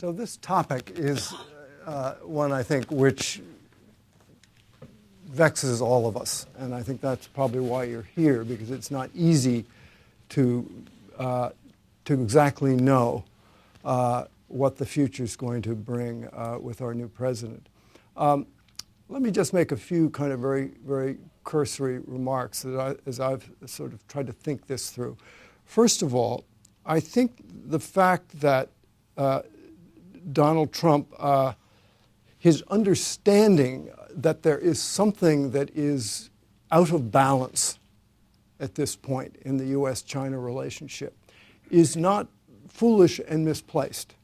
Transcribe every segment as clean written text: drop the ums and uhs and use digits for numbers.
So this topic is one, I think, which vexes all of us. And I think that's probably why you're here, because it's not easy to exactly know what the future is going to bring with our new president. Let me just make a few kind of very, very cursory remarks that as I've sort of tried to think this through. First of all, I think the fact that Donald Trump, his understanding that there is something that is out of balance at this point in the U.S. China relationship is not foolish and misplaced.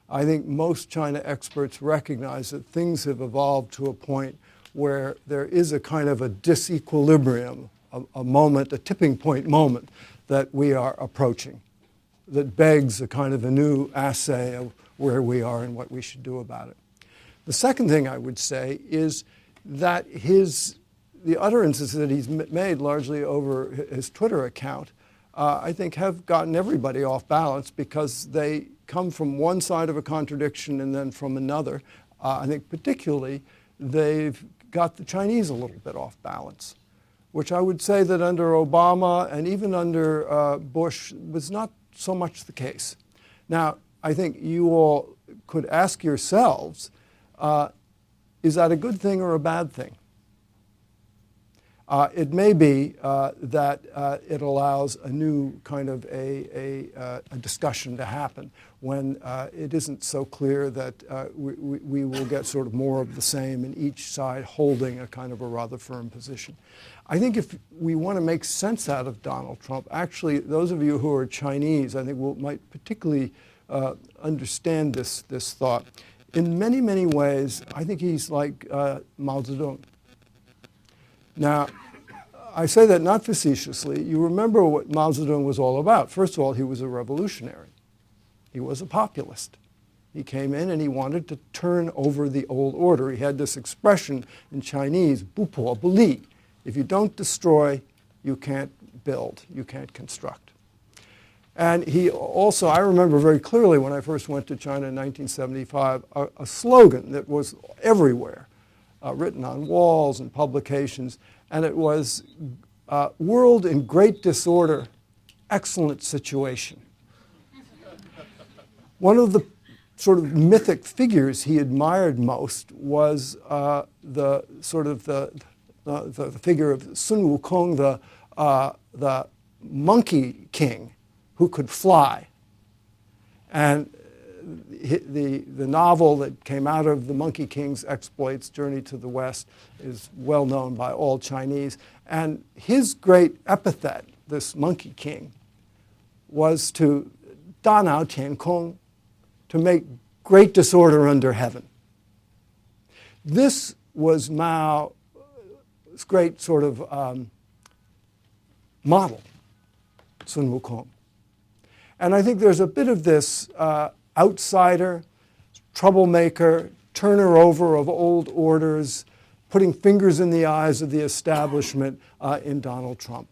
I think most China experts recognize that things have evolved to a point where there is a kind of a disequilibrium, a moment, a tipping point moment that we are approaching that begs a kind of a new assay of where we are and what we should do about it. The second thing I would say is that the utterances that he's made largely over his Twitter account, I think have gotten everybody off balance because they come from one side of a contradiction and then from another. I think particularly they've got the Chinese a little bit off balance, which I would say that under Obama and even under Bush was not so much the case. Now, I think you all could ask yourselves, is that a good thing or a bad thing? It may be that it allows a new kind of a discussion to happen when it isn't so clear that we will get sort of more of the same and each side holding a kind of a rather firm position. I think if we want to make sense out of Donald Trump, actually those of you who are Chinese, I think might particularly understand this thought. In many, many ways, I think he's like Mao Zedong. Now, I say that not facetiously. You remember what Mao Zedong was all about. First of all, he was a revolutionary. He was a populist. He came in and he wanted to turn over the old order. He had this expression in Chinese, 不破不立. If you don't destroy, you can't build, you can't construct. And he also, I remember very clearly when I first went to China in 1975, a slogan that was everywhere, written on walls and publications, and it was, world in great disorder, excellent situation. One of the sort of mythic figures he admired most was the figure of Sun Wukong, the monkey king who could fly. And the novel that came out of the Monkey King's exploits, Journey to the West, is well known by all Chinese. And his great epithet, this Monkey King, was to 大闹天空, to make great disorder under heaven. This was Mao's great sort of model, Sun Wukong. And I think there's a bit of this outsider, troublemaker, turner over of old orders, putting fingers in the eyes of the establishment in Donald Trump.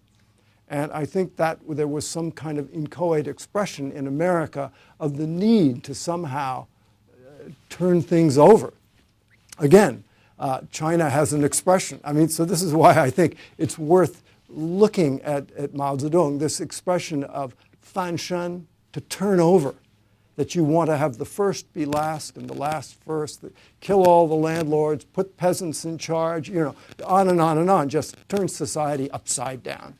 And I think that there was some kind of inchoate expression in America of the need to somehow turn things over. Again, China has an expression. I mean, so this is why I think it's worth looking at Mao Zedong, this expression of 翻身, to turn over, that you want to have the first be last and the last first, that kill all the landlords, put peasants in charge, on and on and on, just turn society upside down.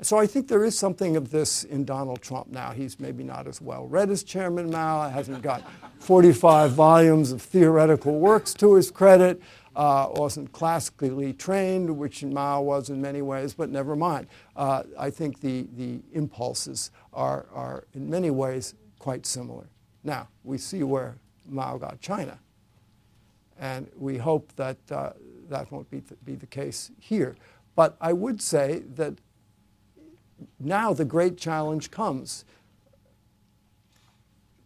So I think there is something of this in Donald Trump now. He's maybe not as well read as Chairman Mao, hasn't got 45 volumes of theoretical works to his credit, wasn't classically trained, which Mao was in many ways, but never mind. I think the impulses are in many ways quite similar. Now, we see where Mao got China, and we hope that that won't be the case here. But I would say that now the great challenge comes.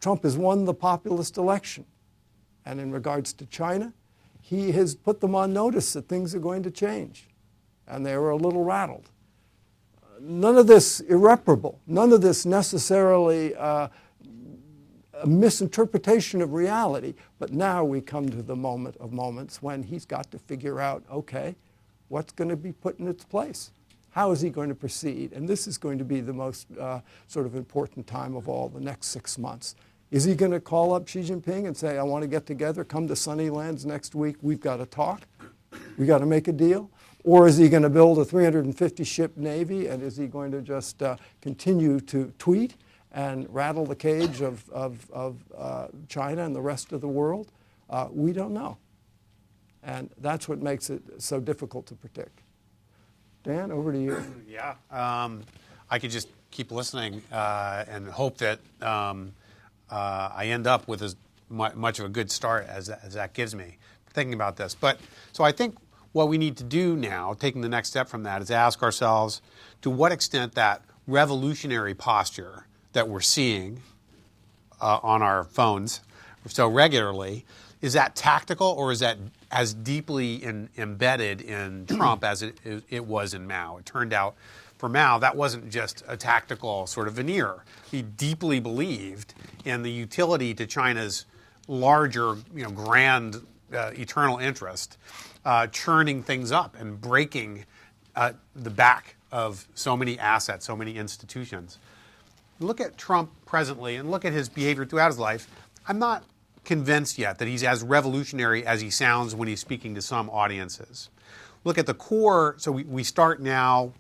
Trump has won the populist election, and in regards to China, he has put them on notice that things are going to change, and they were a little rattled. None of this irreparable, none of this necessarily a misinterpretation of reality. But now we come to the moment of moments when he's got to figure out, okay, what's going to be put in its place? How is he going to proceed? And this is going to be the most sort of important time of all, the next 6 months. Is he going to call up Xi Jinping and say, I want to get together, come to Sunnylands next week, we've got to talk, we've got to make a deal? Or is he going to build a 350-ship Navy, and is he going to just continue to tweet and rattle the cage of China and the rest of the world? We don't know. And that's what makes it so difficult to predict. Dan, over to you. Yeah, I could just keep listening and hope that I end up with as much of a good start as that gives me, thinking about this. But so I think what we need to do now, taking the next step from that, is ask ourselves to what extent that revolutionary posture that we're seeing on our phones so regularly, is that tactical, or is that as deeply embedded in Trump as it was in Mao? It turned out for Mao, that wasn't just a tactical sort of veneer. He deeply believed in the utility to China's larger, grand eternal interest, churning things up and breaking the back of so many assets, so many institutions. Look at Trump presently and look at his behavior throughout his life. I'm not convinced yet that he's as revolutionary as he sounds when he's speaking to some audiences. Look at the core. So we start now,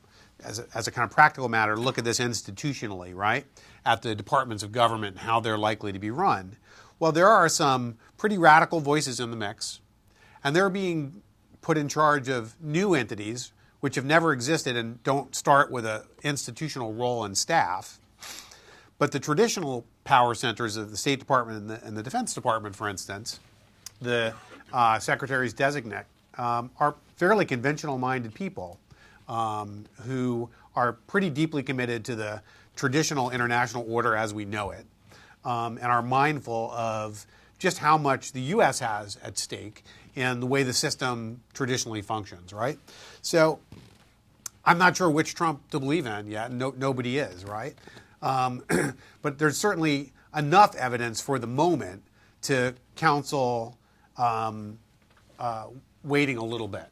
as a kind of practical matter, look at this institutionally, right? At the departments of government and how they're likely to be run. Well, there are some pretty radical voices in the mix, and they're being put in charge of new entities which have never existed and don't start with an institutional role and staff. But the traditional power centers of the State Department and the Defense Department, for instance, the secretaries designate, are fairly conventional-minded people who are pretty deeply committed to the traditional international order as we know it, and are mindful of just how much the U.S. has at stake in the way the system traditionally functions, right? So I'm not sure which Trump to believe in yet. Nobody is, right? But there's certainly enough evidence for the moment to counsel waiting a little bit.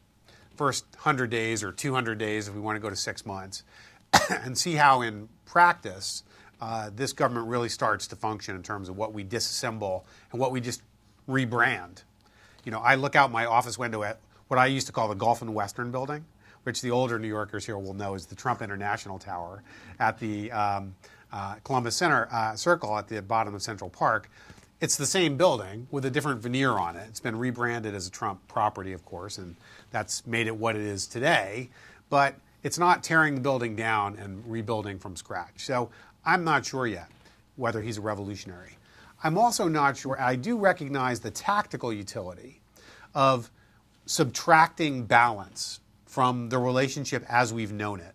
First 100 days or 200 days if we want to go to 6 months, and see how in practice this government really starts to function in terms of what we disassemble and what we just rebrand. I look out my office window at what I used to call the Gulf and Western building, which the older New Yorkers here will know is the Trump International Tower at the Columbus Center Circle at the bottom of Central Park. It's the same building with a different veneer on it. It's been rebranded as a Trump property, of course, and that's made it what it is today. But it's not tearing the building down and rebuilding from scratch. So I'm not sure yet whether he's a revolutionary. I'm also not sure. I do recognize the tactical utility of subtracting balance from the relationship as we've known it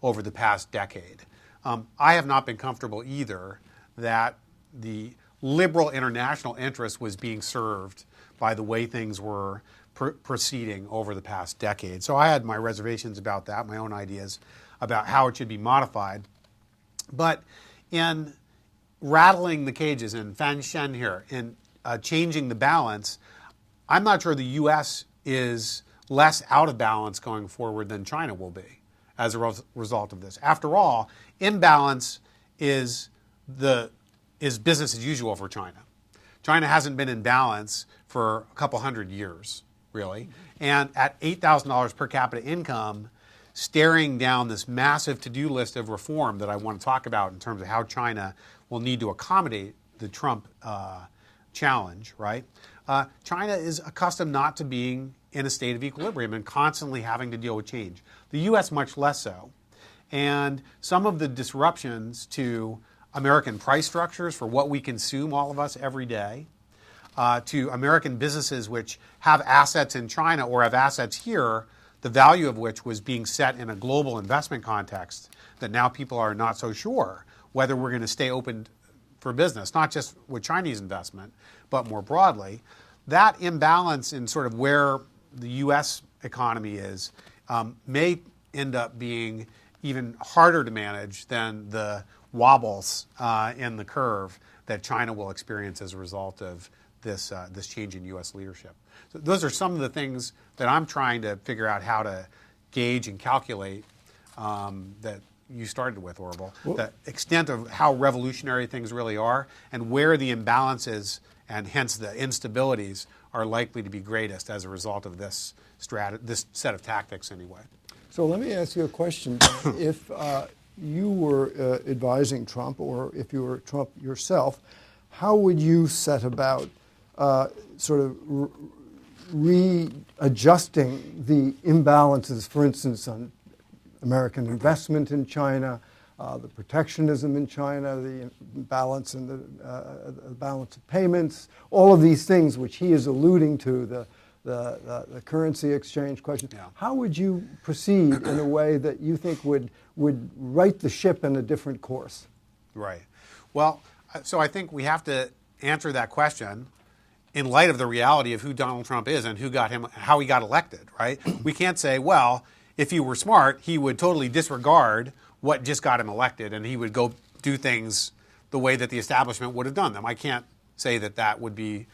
over the past decade. I have not been comfortable either that the liberal international interest was being served by the way things were proceeding over the past decade. So I had my reservations about that, my own ideas about how it should be modified. But in rattling the cages, and Fan Shen here, in changing the balance, I'm not sure the U.S. is less out of balance going forward than China will be as a result of this. After all, imbalance is business as usual for China. China hasn't been in balance for a couple hundred years, really. And at $8,000 per capita income, staring down this massive to-do list of reform that I want to talk about in terms of how China will need to accommodate the Trump challenge, right? China is accustomed not to being in a state of equilibrium and constantly having to deal with change. The U.S. much less so. And some of the disruptions to American price structures for what we consume, all of us, every day, to American businesses which have assets in China or have assets here, the value of which was being set in a global investment context that now people are not so sure whether we're going to stay open for business, not just with Chinese investment, but more broadly. That imbalance in sort of where the U.S. economy is may end up being even harder to manage than the wobbles in the curve that China will experience as a result of this change in U.S. leadership. So those are some of the things that I'm trying to figure out how to gauge and calculate that you started with, Orville. The extent of how revolutionary things really are and where the imbalances and hence the instabilities are likely to be greatest as a result of this set of tactics anyway. So let me ask you a question. If you were advising Trump, or if you were Trump yourself, how would you set about sort of readjusting the imbalances, for instance, on American investment in China, the protectionism in China, the balance in the balance of payments, all of these things which he is alluding to, the currency exchange question. Yeah. How would you proceed in a way that you think would right the ship in a different course? Right. Well, so I think we have to answer that question in light of the reality of who Donald Trump is and how he got elected, right? We can't say, well, if he were smart, he would totally disregard what just got him elected and he would go do things the way that the establishment would have done them. I can't say that that would be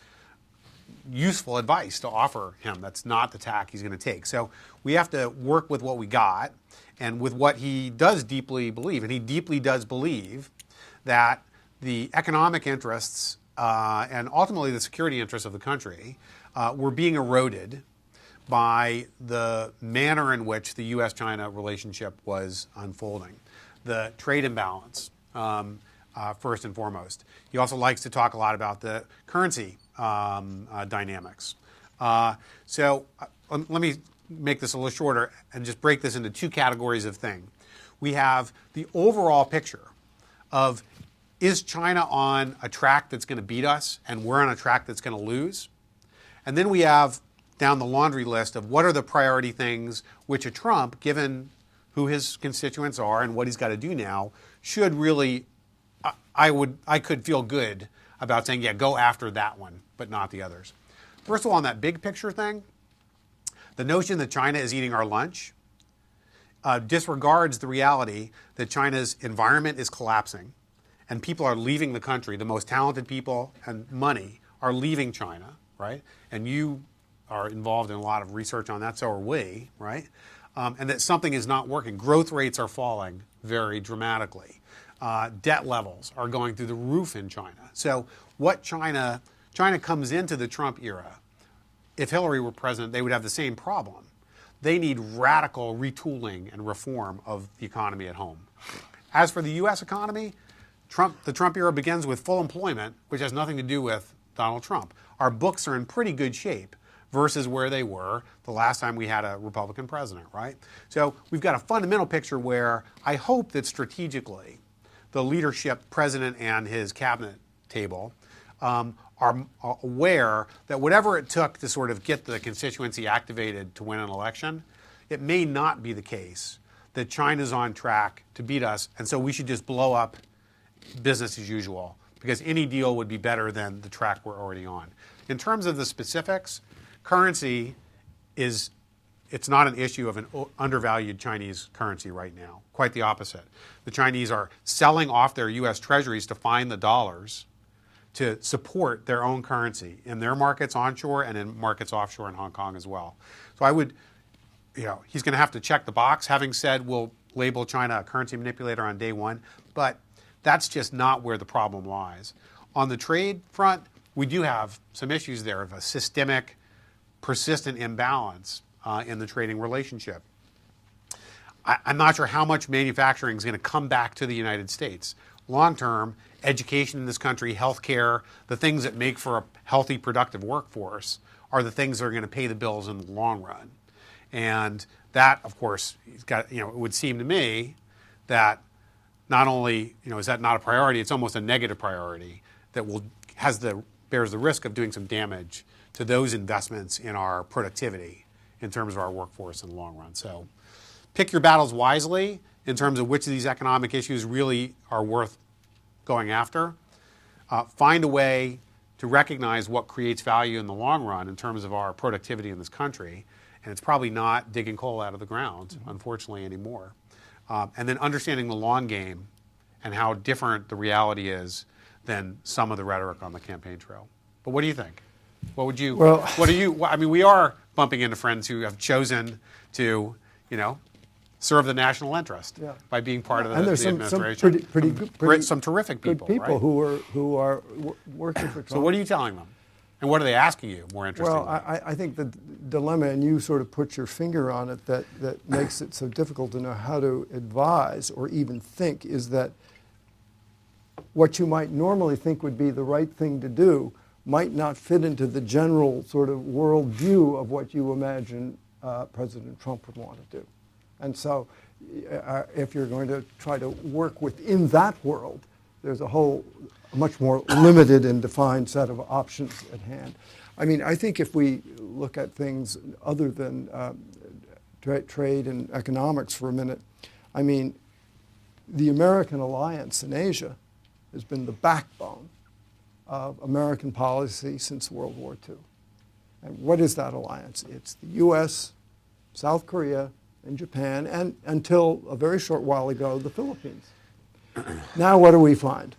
useful advice to offer him. That's not the tack he's going to take. So we have to work with what we got and with what he does deeply believe. And he deeply does believe that the economic interests and ultimately the security interests of the country were being eroded by the manner in which the U.S. China relationship was unfolding. The trade imbalance, first and foremost. He also likes to talk a lot about the currency dynamics. So let me make this a little shorter and just break this into two categories of thing. We have the overall picture of, is China on a track that's going to beat us and we're on a track that's going to lose? And then we have down the laundry list of what are the priority things which a Trump, given who his constituents are and what he's got to do now, should really, I could feel good about saying, yeah, go after that one, but not the others. First of all, on that big picture thing, the notion that China is eating our lunch disregards the reality that China's environment is collapsing and people are leaving the country. The most talented people and money are leaving China, right? And you are involved in a lot of research on that, so are we, right? And that something is not working. Growth rates are falling very dramatically. Debt levels are going through the roof in China. So what China comes into the Trump era, if Hillary were president, they would have the same problem. They need radical retooling and reform of the economy at home. As for the U.S. economy, the Trump era begins with full employment, which has nothing to do with Donald Trump. Our books are in pretty good shape versus where they were the last time we had a Republican president, right? So we've got a fundamental picture where I hope that strategically the leadership, president and his cabinet table, are aware that whatever it took to sort of get the constituency activated to win an election, it may not be the case that China's on track to beat us, and so we should just blow up business as usual, because any deal would be better than the track we're already on. In terms of the specifics, currency it's not an issue of an undervalued Chinese currency right now. Quite the opposite. The Chinese are selling off their U.S. treasuries to find the dollars to support their own currency in their markets onshore and in markets offshore in Hong Kong as well. So I would, he's going to have to check the box. Having said we'll label China a currency manipulator on day one, but that's just not where the problem lies. On the trade front, we do have some issues there of a systemic, persistent imbalance in the trading relationship. I'm not sure how much manufacturing is going to come back to the United States. Long term, education in this country, healthcare, the things that make for a healthy, productive workforce are the things that are going to pay the bills in the long run. And that, of course, it would seem to me that not only is that not a priority, it's almost a negative priority that bears the risk of doing some damage to those investments in our productivity in terms of our workforce in the long run. So pick your battles wisely in terms of which of these economic issues really are worth going after. Find a way to recognize what creates value in the long run in terms of our productivity in this country. And it's probably not digging coal out of the ground, unfortunately, anymore. And then understanding the long game and how different the reality is than some of the rhetoric on the campaign trail. But what do you think? What would you? Well, what do you? I mean, we are bumping into friends who have chosen to, serve the national interest by being part of the administration. Some terrific good people, right? who are working for Trump. So what are you telling them? And what are they asking you, more interestingly? Well, I think the dilemma, and you sort of put your finger on it, that makes it so difficult to know how to advise or even think, is that what you might normally think would be the right thing to do might not fit into the general sort of world view of what you imagine President Trump would want to do. And so if you're going to try to work within that world, there's a much more limited and defined set of options at hand. I mean, I think if we look at things other than trade and economics for a minute, I mean, the American alliance in Asia has been the backbone of American policy since World War II. And what is that alliance? It's the U.S., South Korea, and Japan, and until a very short while ago, the Philippines. Now what do we find?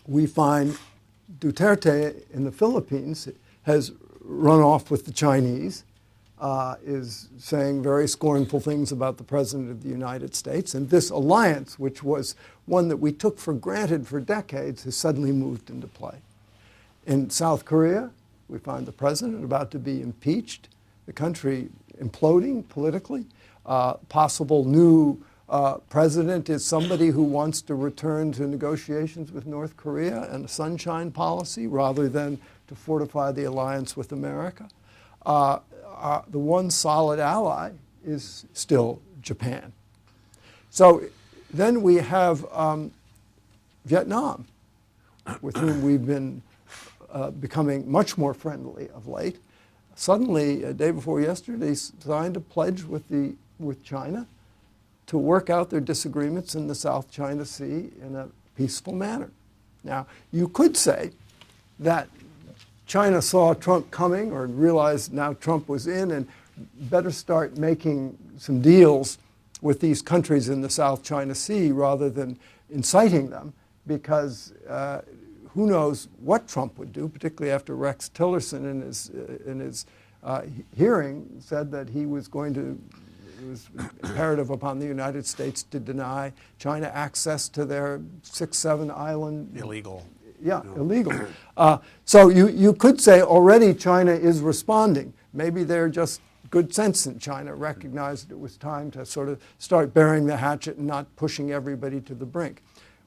We find Duterte in the Philippines has run off with the Chinese, is saying very scornful things about the President of the United States, and this alliance, which was one that we took for granted for decades, has suddenly moved into play. In South Korea, we find the President about to be impeached, the country imploding politically. Possible new president is somebody who wants to return to negotiations with North Korea and a sunshine policy rather than to fortify the alliance with America. The one solid ally is still Japan. So then we have Vietnam, with whom we've been becoming much more friendly of late. Suddenly, a day before yesterday, signed a pledge with China to work out their disagreements in the South China Sea in a peaceful manner. Now, you could say that China saw Trump coming or realized now Trump was in and better start making some deals with these countries in the South China Sea rather than inciting them, because who knows what Trump would do, particularly after Rex Tillerson in his hearing said that it was imperative upon the United States to deny China access to their 6-7 island. Illegal. Yeah, illegal. So you could say already China is responding. Maybe they're just good sense in China, recognized it was time to sort of start burying the hatchet and not pushing everybody to the brink.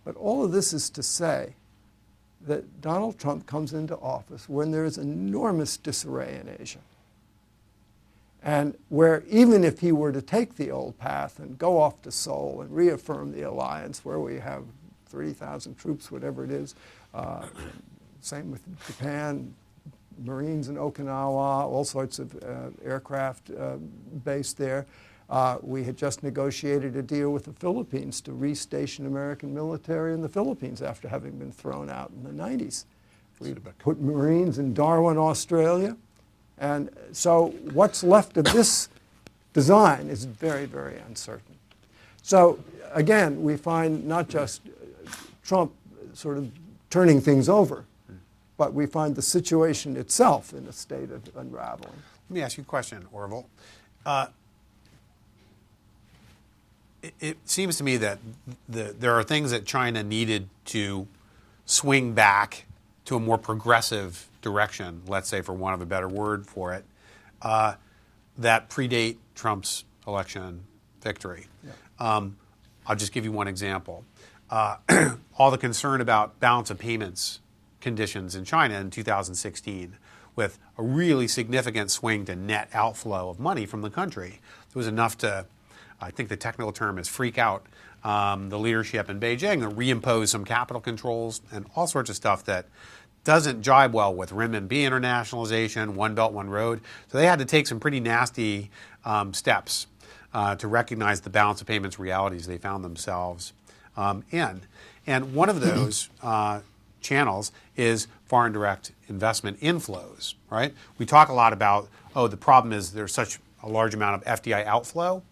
But all of this is to say that Donald Trump comes into office when there is enormous disarray in Asia. And where even if he were to take the old path and go off to Seoul and reaffirm the alliance, where we have 30,000 troops, whatever it is, same with Japan, Marines in Okinawa, all sorts of aircraft based there. We had just negotiated a deal with the Philippines to restation American military in the Philippines after having been thrown out in the 90s. We put Marines in Darwin, Australia. And so what's left of this design is very, very uncertain. So again, we find not just Trump sort of turning things over, but we find the situation itself in a state of unraveling. Let me ask you a question, Orville. It seems to me that there are things that China needed to swing back to a more progressive direction, let's say, for want of a better word for it, that predate Trump's election victory. Yeah. I'll just give you one example. All the concern about balance of payments conditions in China in 2016, with a really significant swing to net outflow of money from the country. It was enough to, I think the technical term is freak out the leadership in Beijing, and reimpose some capital controls and all sorts of stuff that doesn't jibe well with renminbi internationalization, One Belt, One Road. So they had to take some pretty nasty steps to recognize the balance of payments realities they found themselves in. And one of those channels is foreign direct investment inflows, right? We talk a lot about, the problem is there's such a large amount of FDI outflow,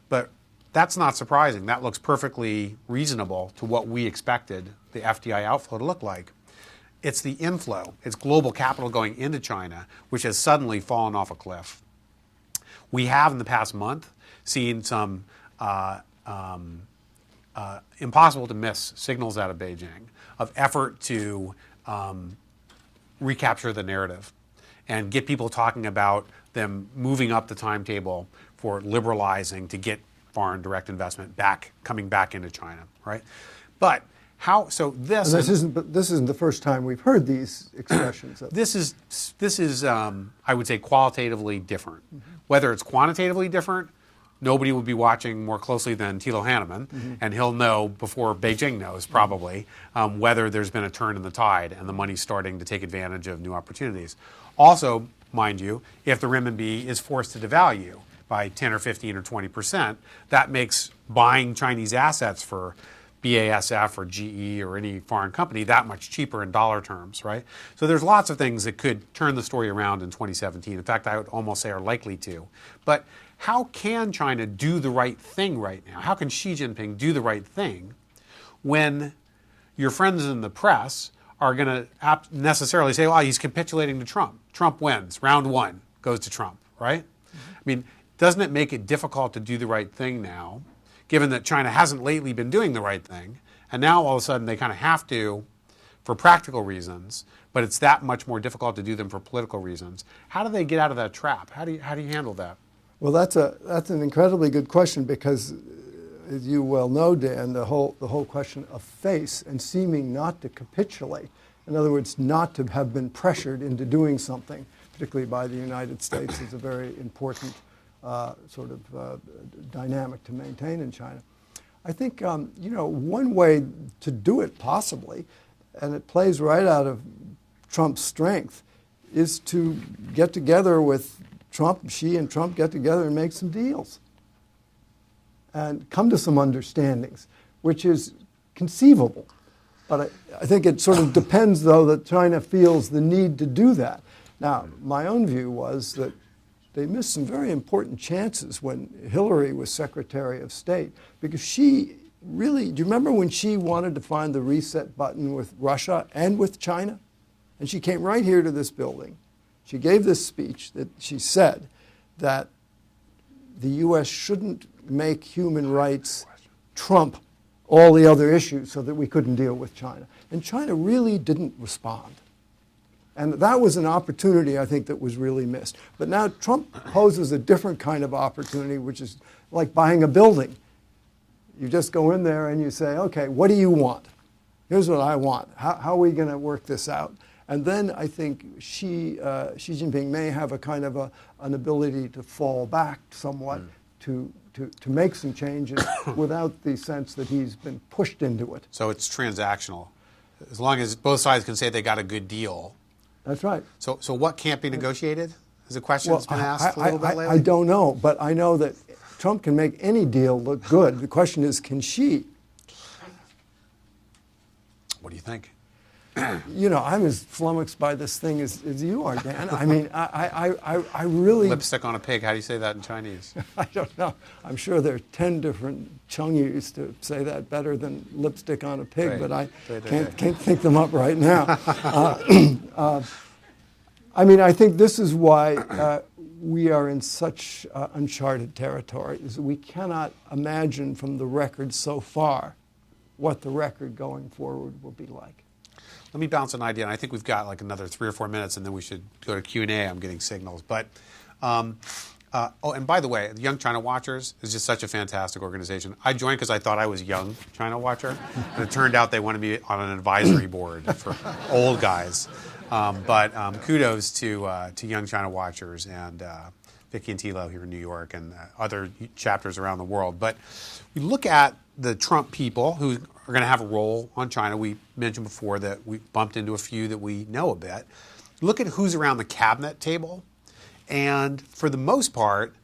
but that's not surprising. That looks perfectly reasonable to what we expected the FDI outflow to look like. It's the inflow. It's global capital going into China, which has suddenly fallen off a cliff. We have in the past month seen some impossible to miss signals out of Beijing of effort to recapture the narrative and get people talking about them moving up the timetable for liberalizing to get foreign direct investment coming back into China, right? But how? So this isn't the first time we've heard these expressions. This is I would say qualitatively different. Whether it's quantitatively different, nobody would be watching more closely than Thilo Hannemann, and he'll know before Beijing knows probably whether there's been a turn in the tide and the money's starting to take advantage of new opportunities. Also, mind you, if the renminbi is forced to devalue by 10 or 15 or 20%, that makes buying Chinese assets for BASF or GE or any foreign company that much cheaper in dollar terms, right? So there's lots of things that could turn the story around in 2017. In fact, I would almost say are likely to. But how can China do the right thing right now? How can Xi Jinping do the right thing when your friends in the press are going to necessarily say, well, he's capitulating to Trump. Trump wins. Round one goes to Trump, right? I mean, doesn't it make it difficult to do the right thing now, given that China hasn't lately been doing the right thing, and now all of a sudden they kind of have to for practical reasons, but it's that much more difficult to do them for political reasons. How do they get out of that trap? How do you handle that? Well, that's an incredibly good question because, as you well know, Dan, the whole question of face and seeming not to capitulate, in other words, not to have been pressured into doing something, particularly by the United States, is a very important dynamic to maintain in China. I think one way to do it possibly, and it plays right out of Trump's strength, is to get together with Trump, Xi and Trump get together and make some deals and come to some understandings, which is conceivable. But I think it sort of depends, though, that China feels the need to do that. Now, my own view was that they missed some very important chances when Hillary was Secretary of State, because she really, do you remember when she wanted to find the reset button with Russia and with China? And she came right here to this building. She gave this speech that she said that the U.S. shouldn't make human rights trump all the other issues so that we couldn't deal with China. And China really didn't respond. And that was an opportunity, I think, that was really missed. But now Trump poses a different kind of opportunity, which is like buying a building. You just go in there and you say, okay, what do you want? Here's what I want. How are we going to work this out? And then I think Xi Jinping may have a kind of an ability to fall back somewhat to make some changes without the sense that he's been pushed into it. So it's transactional. As long as both sides can say they got a good deal. That's right. So what can't be negotiated? Is a question that's been asked a little bit lately? I don't know, but I know that Trump can make any deal look good. The question is, can Xi? What do you think? You know, I'm as flummoxed by this thing as you are, Dan. I mean, I really... Lipstick on a pig, how do you say that in Chinese? I don't know. I'm sure there are 10 different Chingyus to say that better than lipstick on a pig, Right. but I Right. can't think them up right now. I mean, I think this is why we are in such uncharted territory, is that we cannot imagine from the record so far what the record going forward will be like. Let me bounce an idea, and I think we've got like another 3 or 4 minutes, and then we should go to Q&A. I'm getting signals. But, and by the way, the Young China Watchers is just such a fantastic organization. I joined because I thought I was young China Watcher, and it turned out they wanted me on an advisory board for old guys. But kudos to Young China Watchers and Vicky and Thilo here in New York and other chapters around the world. But we look at the Trump people who are going to have a role on China. We mentioned before that we bumped into a few that we know a bit. Look at who's around the cabinet table. And for the most part,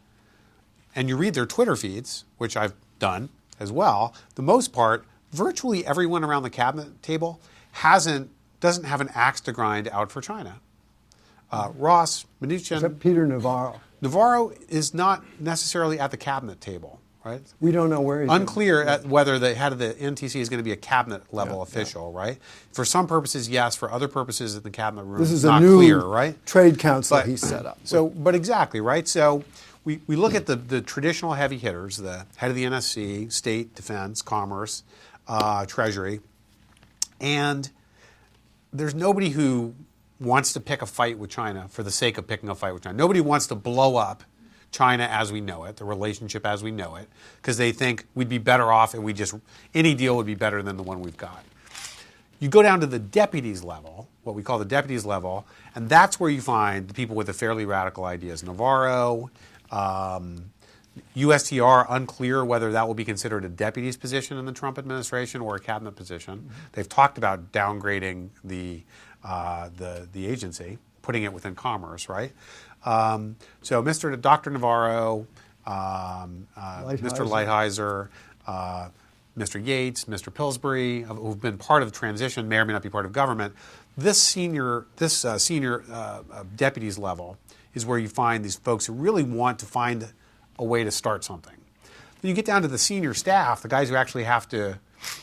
and you read their Twitter feeds, which I've done as well, the most part, virtually everyone around the cabinet table doesn't have an axe to grind out for China. Ross, Mnuchin... Except Peter Navarro. Navarro is not necessarily at the cabinet table, right? We don't know where he's Unclear at whether the head of the NTC is going to be a cabinet level official, right? For some purposes, yes. For other purposes, in the cabinet room, This is not a new clear, right? trade council he set up. So, but exactly, right? So we look at the traditional heavy hitters, the head of the NSC, State, Defense, Commerce, Treasury, and there's nobody who wants to pick a fight with China for the sake of picking a fight with China. Nobody wants to blow up China as we know it, the relationship as we know it, because they think we'd be better off and any deal would be better than the one we've got. You go down to the deputies level, what we call the deputies level, and that's where you find the people with the fairly radical ideas. Navarro, USTR, unclear whether that will be considered a deputy's position in the Trump administration or a cabinet position. Mm-hmm. They've talked about downgrading the agency, putting it within Commerce, right? So Dr. Navarro, Mr. Lighthizer, Mr. Yates, Mr. Pillsbury, who've been part of the transition, may or may not be part of government. This senior deputies level is where you find these folks who really want to find a way to start something. Then you get down to the senior staff, the guys who actually have to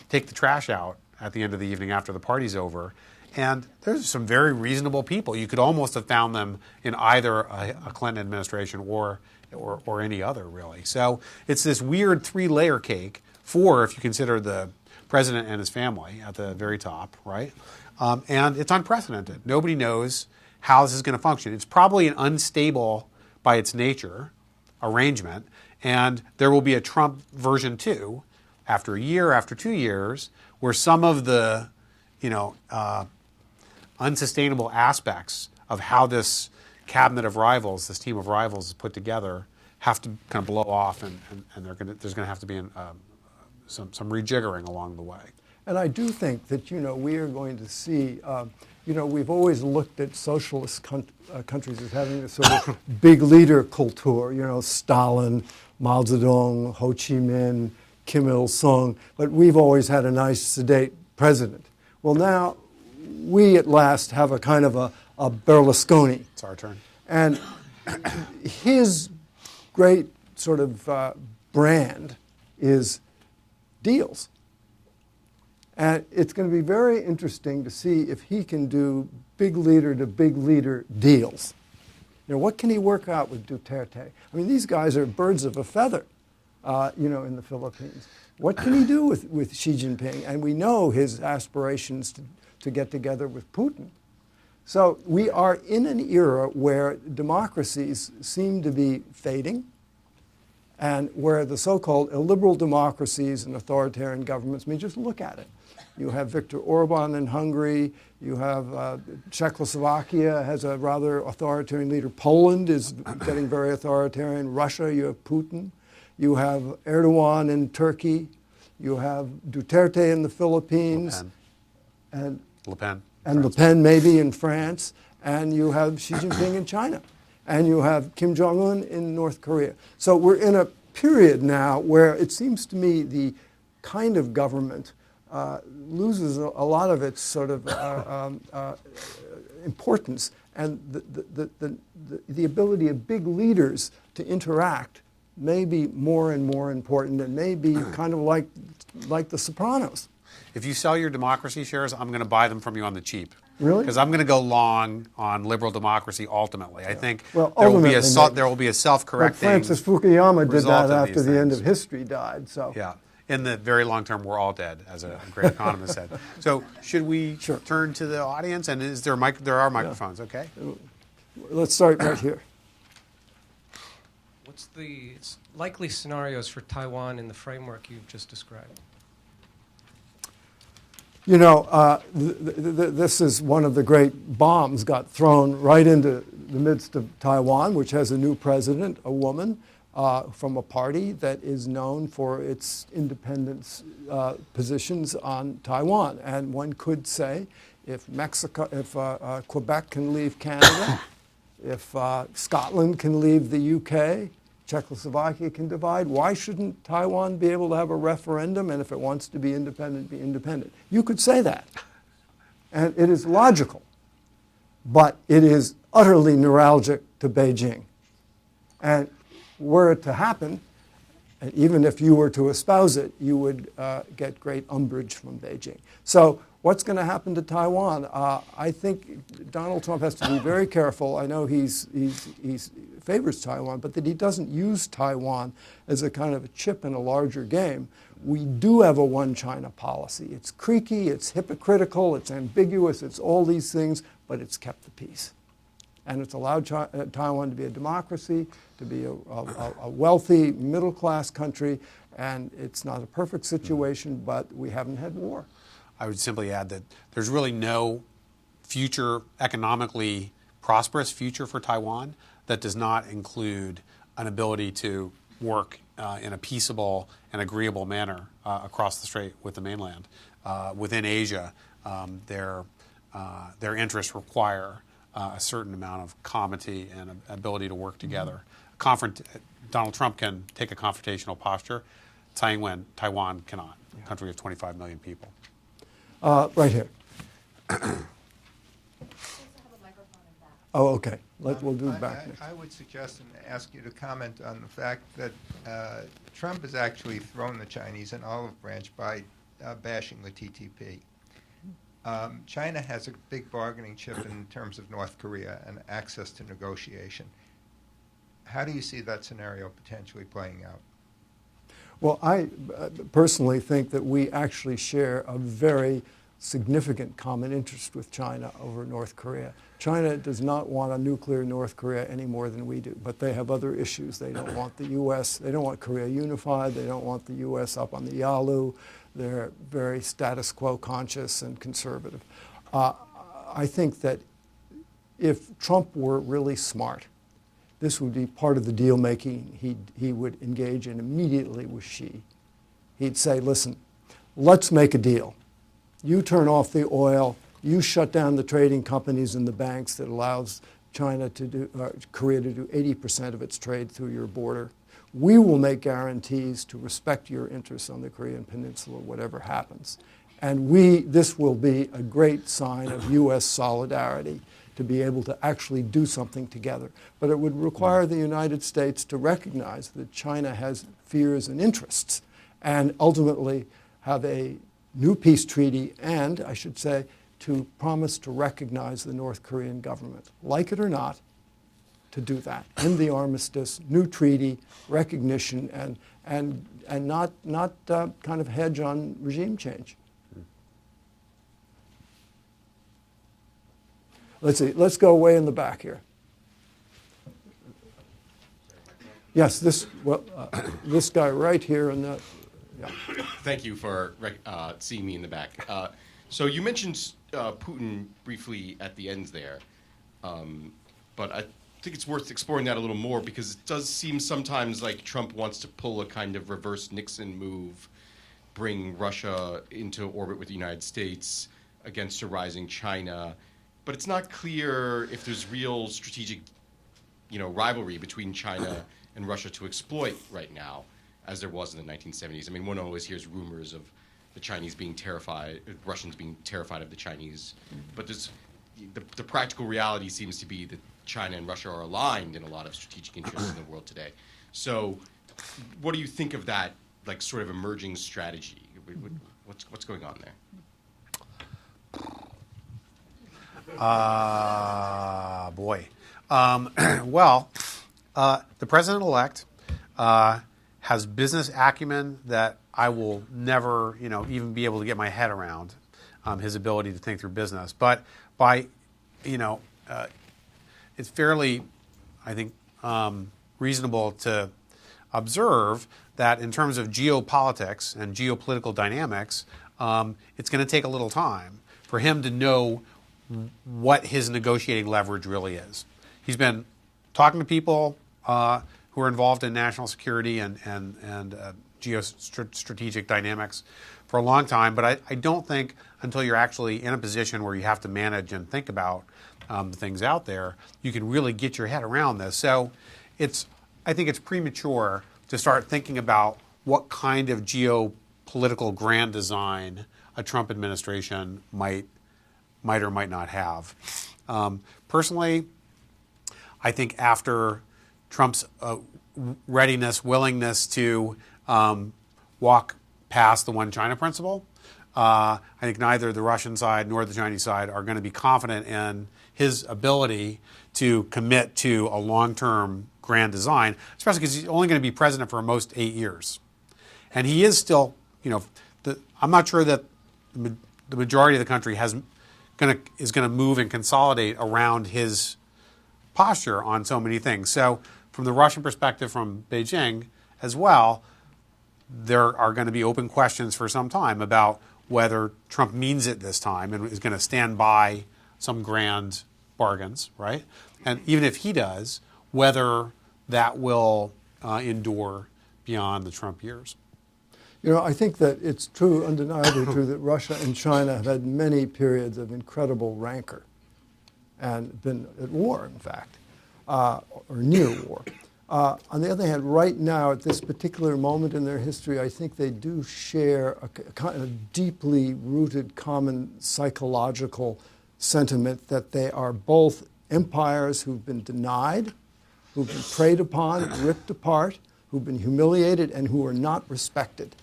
take the trash out at the end of the evening after the party's over. And there's some very reasonable people. You could almost have found them in either a Clinton administration or any other, really. So it's this weird three-layer cake, four if you consider the president and his family at the very top, right? And it's unprecedented. Nobody knows how this is going to function. It's probably an unstable, by its nature, arrangement. And there will be a Trump version 2 after a year, after 2 years, where some of the unsustainable aspects of how this cabinet of rivals, this team of rivals is put together, have to kind of blow off, and there's going to have to be some rejiggering along the way. And I do think that, we are going to see, we've always looked at socialist countries as having this sort of big leader culture, Stalin, Mao Zedong, Ho Chi Minh, Kim Il-sung, but we've always had a nice, sedate president. Well, now we at last have a kind of a Berlusconi. It's our turn. And his great sort of brand is deals. And it's going to be very interesting to see if he can do big leader to big leader deals. What can he work out with Duterte? I mean, these guys are birds of a feather, in the Philippines. What can he do with Xi Jinping? And we know his aspirations to get together with Putin. So we are in an era where democracies seem to be fading, and where the so-called illiberal democracies and authoritarian governments, just look at it. You have Viktor Orban in Hungary. You have Czechoslovakia has a rather authoritarian leader. Poland is getting very authoritarian. Russia, you have Putin. You have Erdogan in Turkey. You have Duterte in the Philippines. Le Pen. And Le Pen maybe in France. And you have Xi Jinping in China. And you have Kim Jong-un in North Korea. So we're in a period now where it seems to me the kind of government loses a lot of its sort of importance, and the ability of big leaders to interact may be more and more important, and may be kind of like The Sopranos. If you sell your democracy shares, I'm going to buy them from you on the cheap. Really? Because I'm going to go long on liberal democracy ultimately. I think well, there will be a self-correcting Francis Fukuyama did that after the end things. of history died. So yeah. In the very long term, we're all dead, as a great economist said. So should we turn to the audience? And is there there are microphones, okay? Let's start right here. What's the likely scenarios for Taiwan in the framework you've just described? This is one of the great bombs got thrown right into the midst of Taiwan, which has a new president, a woman, from a party that is known for its independence positions on Taiwan. And one could say, if Quebec can leave Canada, if Scotland can leave the UK, Czechoslovakia can divide, why shouldn't Taiwan be able to have a referendum, and if it wants to be independent, be independent? You could say that. And it is logical. But it is utterly neuralgic to Beijing. And were it to happen, And even if you were to espouse it, you would get great umbrage from Beijing. So what's going to happen to Taiwan? I think Donald Trump has to be very careful. I know he favors Taiwan, but that he doesn't use Taiwan as a kind of a chip in a larger game. We do have a one China policy. It's creaky, it's hypocritical, it's ambiguous, it's all these things, but it's kept the peace. And it's allowed Taiwan to be a democracy, to be a wealthy, middle-class country, and it's not a perfect situation, but we haven't had war. I would simply add that there's really no future, economically prosperous future for Taiwan that does not include an ability to work in a peaceable and agreeable manner across the strait with the mainland. Within Asia, their interests require a certain amount of comity and ability to work together. Donald Trump can take a confrontational posture. Taiwan cannot. A country of 25 million people. Right here. Oh, okay. We'll do back next. I would suggest and ask you to comment on the fact that Trump has actually thrown the Chinese an olive branch by bashing the TTP. China has a big bargaining chip in terms of North Korea and access to negotiation. How do you see that scenario potentially playing out? Well, I personally think that we actually share a very significant common interest with China over North Korea. China does not want a nuclear North Korea any more than we do, but they have other issues. They don't want the U.S., they don't want Korea unified, they don't want the U.S. up on the Yalu. They're very status quo conscious and conservative. I think that if Trump were really smart, this would be part of the deal making he would engage in immediately with Xi. He'd say, listen, let's make a deal. You turn off the oil, you shut down the trading companies and the banks that allows Korea to do 80% of its trade through your border. We will make guarantees to respect your interests on the Korean Peninsula, whatever happens. And this will be a great sign of U.S. solidarity to be able to actually do something together. But it would require the United States to recognize that China has fears and interests and ultimately have a new peace treaty and, I should say, to promise to recognize the North Korean government, like it or not, to do that. End the armistice, new treaty, recognition, and not kind of hedge on regime change. Let's see. Let's go way in the back here. Yes, this guy right here in the. Yeah. Thank you for seeing me in the back. So you mentioned Putin briefly at the end there, but I think it's worth exploring that a little more because it does seem sometimes like Trump wants to pull a kind of reverse Nixon move, bring Russia into orbit with the United States against a rising China, but it's not clear if there's real strategic, rivalry between China and Russia to exploit right now, as there was in the 1970s. I mean, one always hears rumors of the Chinese being terrified, Russians being terrified of the Chinese, but the practical reality seems to be that China and Russia are aligned in a lot of strategic interests in the world today. So what do you think of that, sort of emerging strategy? What's going on there? Boy. The president-elect has business acumen that I will never, even be able to get my head around, his ability to think through business. But it's fairly, I think, reasonable to observe that in terms of geopolitics and geopolitical dynamics, it's going to take a little time for him to know what his negotiating leverage really is. He's been talking to people who are involved in national security and geostrategic dynamics for a long time, but I don't think until you're actually in a position where you have to manage and think about the things out there, you can really get your head around this. So I think it's premature to start thinking about what kind of geopolitical grand design a Trump administration might or might not have. Personally, I think after Trump's readiness, willingness to walk past the one China principle. I think neither the Russian side nor the Chinese side are going to be confident in his ability to commit to a long-term grand design, especially because he's only going to be president for most 8 years. And he is still, I'm not sure that the majority of the country is going to move and consolidate around his posture on so many things. So from the Russian perspective, from Beijing as well, there are going to be open questions for some time about whether Trump means it this time and is going to stand by some grand bargains, right? And even if he does, whether that will endure beyond the Trump years. I think that it's true, undeniably true, that Russia and China have had many periods of incredible rancor and been at war, in fact, or near war. On the other hand, right now, at this particular moment in their history, I think they do share a kind of deeply rooted common psychological sentiment that they are both empires who've been denied, who've been preyed upon, ripped apart, who've been humiliated, and who are not respected,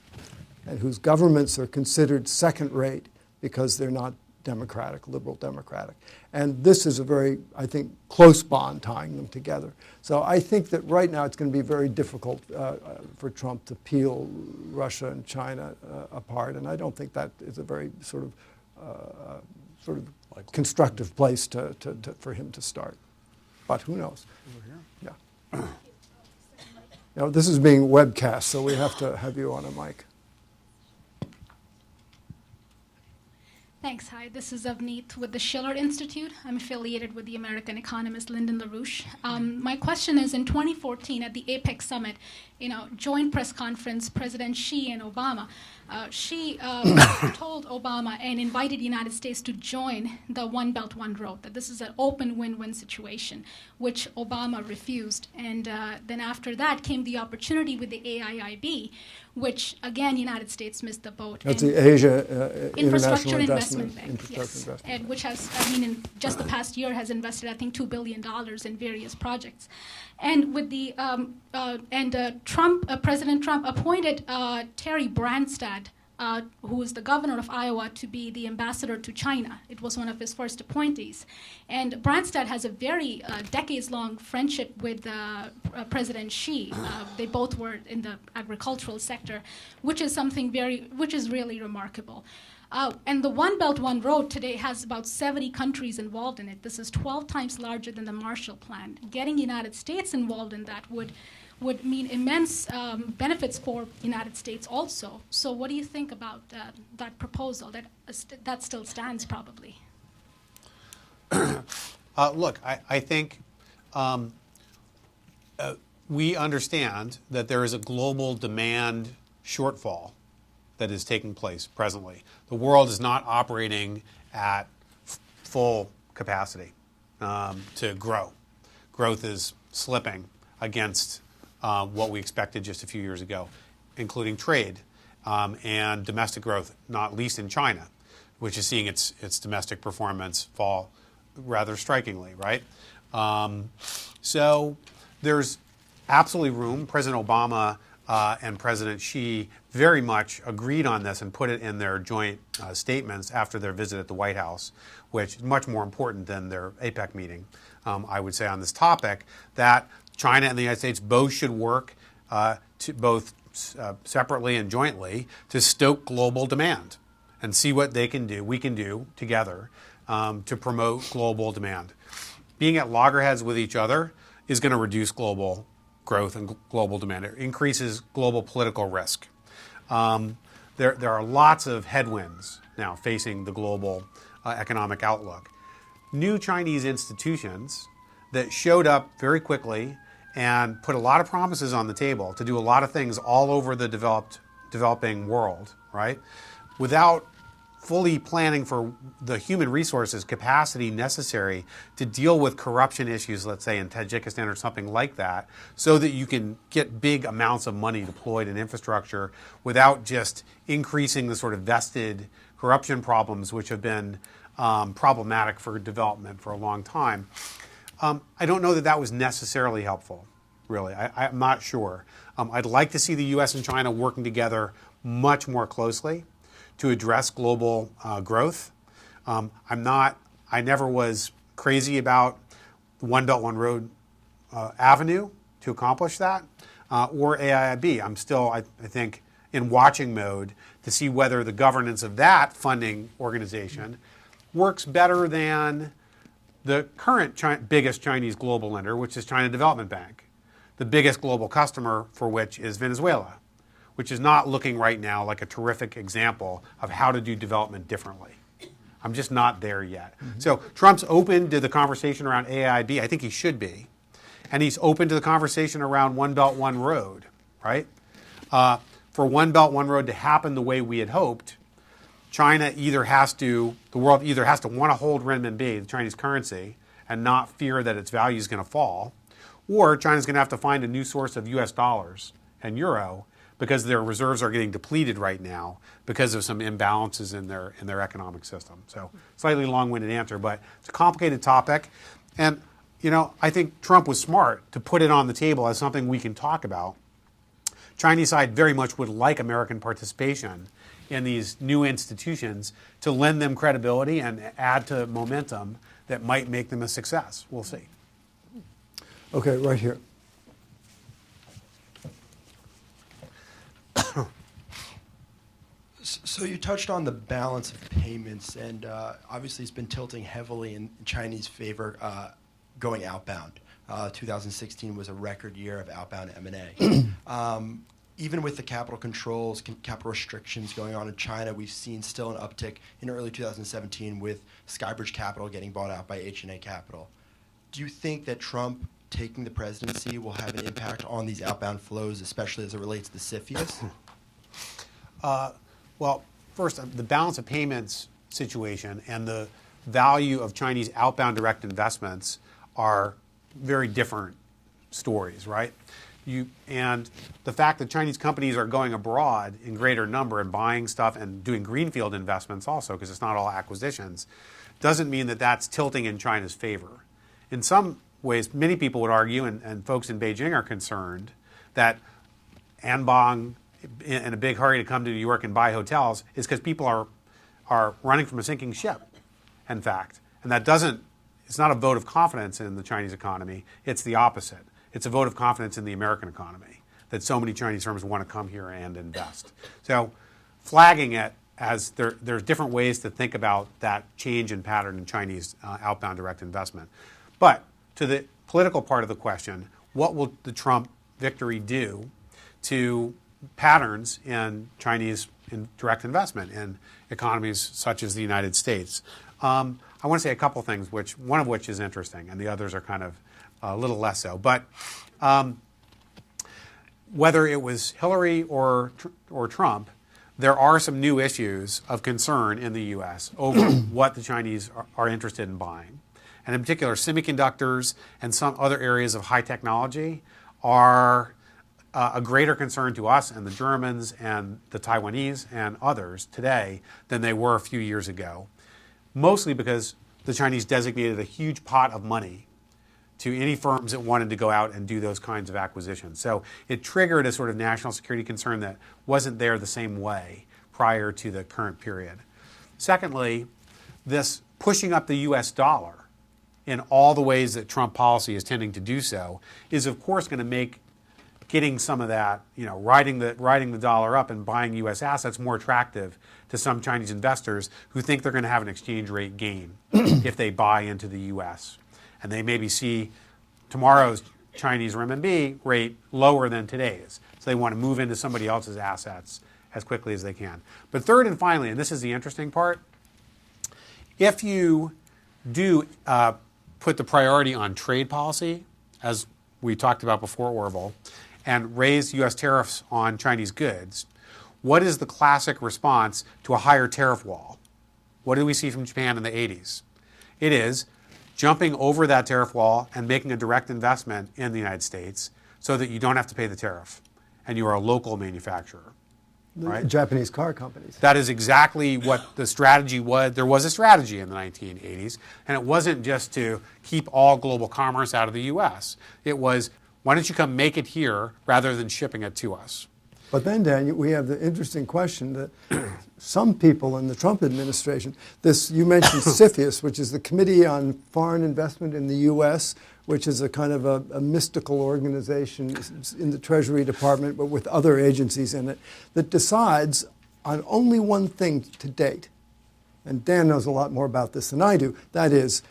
and whose governments are considered second-rate because they're not democratic, liberal democratic. And this is a very, I think, close bond tying them together. So I think that right now it's going to be very difficult for Trump to peel Russia and China apart, and I don't think that is a very sort of constructive place for him to start. But who knows? Yeah. This is being webcast, so we have to have you on a mic. Thanks. Hi, this is Avneet with the Schiller Institute. I'm affiliated with the American economist Lyndon LaRouche. My question is, in 2014 at the APEC summit, joint press conference, President Xi and Obama, Xi told Obama and invited the United States to join the One Belt, One Road, that this is an open win-win situation, which Obama refused. And then after that came the opportunity with the AIIB, which, again, United States missed the boat. That's the Asia Infrastructure Investment Bank, Infrastructure yes. Investment. And which has, in just the past year, has invested, I think, $2 billion in various projects. And with the President Trump appointed Terry Branstad, who is the governor of Iowa, to be the ambassador to China. It was one of his first appointees. And Branstad has a very decades-long friendship with President Xi. They both were in the agricultural sector, which is really remarkable. And the One Belt, One Road today has about 70 countries involved in it. This is 12 times larger than the Marshall Plan. Getting the United States involved in that would mean immense benefits for the United States also. So what do you think about that proposal? That still stands, probably. Look, I think we understand that there is a global demand shortfall that is taking place presently. The world is not operating at full capacity to grow. Growth is slipping against what we expected just a few years ago, including trade and domestic growth, not least in China, which is seeing its domestic performance fall rather strikingly, right? So there's absolutely room. President Obama and President Xi very much agreed on this and put it in their joint statements after their visit at the White House, which is much more important than their APEC meeting, I would say, on this topic, that China and the United States both should work to both separately and jointly to stoke global demand and see what we can do together to promote global demand. Being at loggerheads with each other is going to reduce global growth and global demand. It increases global political risk. There are lots of headwinds now facing the global economic outlook. New Chinese institutions that showed up very quickly and put a lot of promises on the table to do a lot of things all over the developing world, right? Without fully planning for the human resources capacity necessary to deal with corruption issues, let's say in Tajikistan or something like that, so that you can get big amounts of money deployed in infrastructure without just increasing the sort of vested corruption problems which have been problematic for development for a long time. I don't know that was necessarily helpful. really. I'm not sure. I'd like to see the U.S. and China working together much more closely to address global growth. I never was crazy about the One Belt, One Road avenue to accomplish that, or AIIB. I'm still, I think, in watching mode to see whether the governance of that funding organization works better than the current biggest Chinese global lender, which is China Development Bank, the biggest global customer for which is Venezuela, which is not looking right now like a terrific example of how to do development differently. I'm just not there yet. So Trump's open to the conversation around AIIB. I think he should be. And he's open to the conversation around One Belt, One Road, right? For One Belt, One Road to happen the way we had hoped, the world either has to want to hold renminbi, the Chinese currency, and not fear that its value is going to fall, or China's going to have to find a new source of US dollars and euro because their reserves are getting depleted right now because of some imbalances in their economic system. So slightly long-winded answer, but it's a complicated topic. And I think Trump was smart to put it on the table as something we can talk about. Chinese side very much would like American participation in these new institutions to lend them credibility and add to momentum that might make them a success. We'll see. Okay, right here. So you touched on the balance of payments, and obviously it's been tilting heavily in Chinese favor going outbound. 2016 was a record year of outbound M&A. Even with the capital controls, capital restrictions going on in China, we've seen still an uptick in early 2017 with Skybridge Capital getting bought out by H&A Capital. Do you think that Trump taking the presidency will have an impact on these outbound flows, especially as it relates to CFIUS? Well, first, the balance of payments situation and the value of Chinese outbound direct investments are very different stories, right? And the fact that Chinese companies are going abroad in greater number and buying stuff and doing greenfield investments also, because it's not all acquisitions, doesn't mean that that's tilting in China's favor. In some ways, many people would argue, and folks in Beijing are concerned, that Anbang in a big hurry to come to New York and buy hotels is because people are running from a sinking ship, in fact. And it's not a vote of confidence in the Chinese economy, it's the opposite. It's a vote of confidence in the American economy that so many Chinese firms want to come here and invest. So flagging it as there's different ways to think about that change in pattern in Chinese outbound direct investment. But to the political part of the question, what will the Trump victory do to patterns in Chinese direct investment in economies such as the United States? I want to say a couple things, one of which is interesting, and the others are kind of a little less so. But whether it was Hillary or Trump, there are some new issues of concern in the U.S. over what the Chinese are interested in buying. And in particular, semiconductors and some other areas of high technology are a greater concern to us and the Germans and the Taiwanese and others today than they were a few years ago, mostly because the Chinese designated a huge pot of money to any firms that wanted to go out and do those kinds of acquisitions. So it triggered a sort of national security concern that wasn't there the same way prior to the current period. Secondly, this pushing up the US dollar in all the ways that Trump policy is tending to do so is of course going to make getting some of that, riding the dollar up and buying US assets more attractive to some Chinese investors who think they're going to have an exchange rate gain if they buy into the US. And they maybe see tomorrow's Chinese renminbi rate lower than today's. So they want to move into somebody else's assets as quickly as they can. But third and finally, and this is the interesting part, if you do put the priority on trade policy, as we talked about before, Orville, and raise U.S. tariffs on Chinese goods, what is the classic response to a higher tariff wall? What did we see from Japan in the 80s? It is jumping over that tariff wall and making a direct investment in the United States so that you don't have to pay the tariff and you are a local manufacturer. Right? Japanese car companies. That is exactly what the strategy was. There was a strategy in the 1980s, and it wasn't just to keep all global commerce out of the U.S. It was Why don't you come make it here rather than shipping it to us? But then, Dan, we have the interesting question that some people in the Trump administration, you mentioned CFIUS, which is the Committee on Foreign Investment in the U.S., which is a kind of a mystical organization in the Treasury Department, but with other agencies in it, that decides on only one thing to date. And Dan knows a lot more about this than I do. That is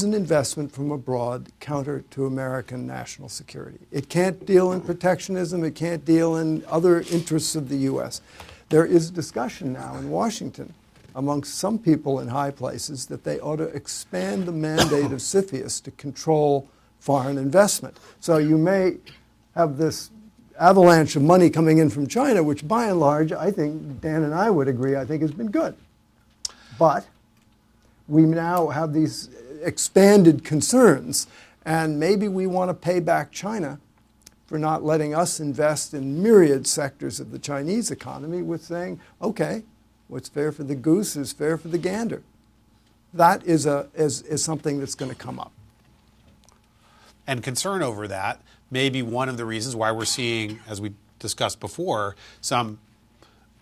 an investment from abroad counter to American national security? It can't deal in protectionism. It can't deal in other interests of the U.S. There is discussion now in Washington amongst some people in high places that they ought to expand the mandate of CFIUS to control foreign investment. So you may have this avalanche of money coming in from China, which by and large, I think Dan and I would agree, I think has been good. But we now have these expanded concerns, and maybe we want to pay back China for not letting us invest in myriad sectors of the Chinese economy with saying, okay, what's fair for the goose is fair for the gander. That is something that's going to come up. And concern over that may be one of the reasons why we're seeing, as we discussed before, some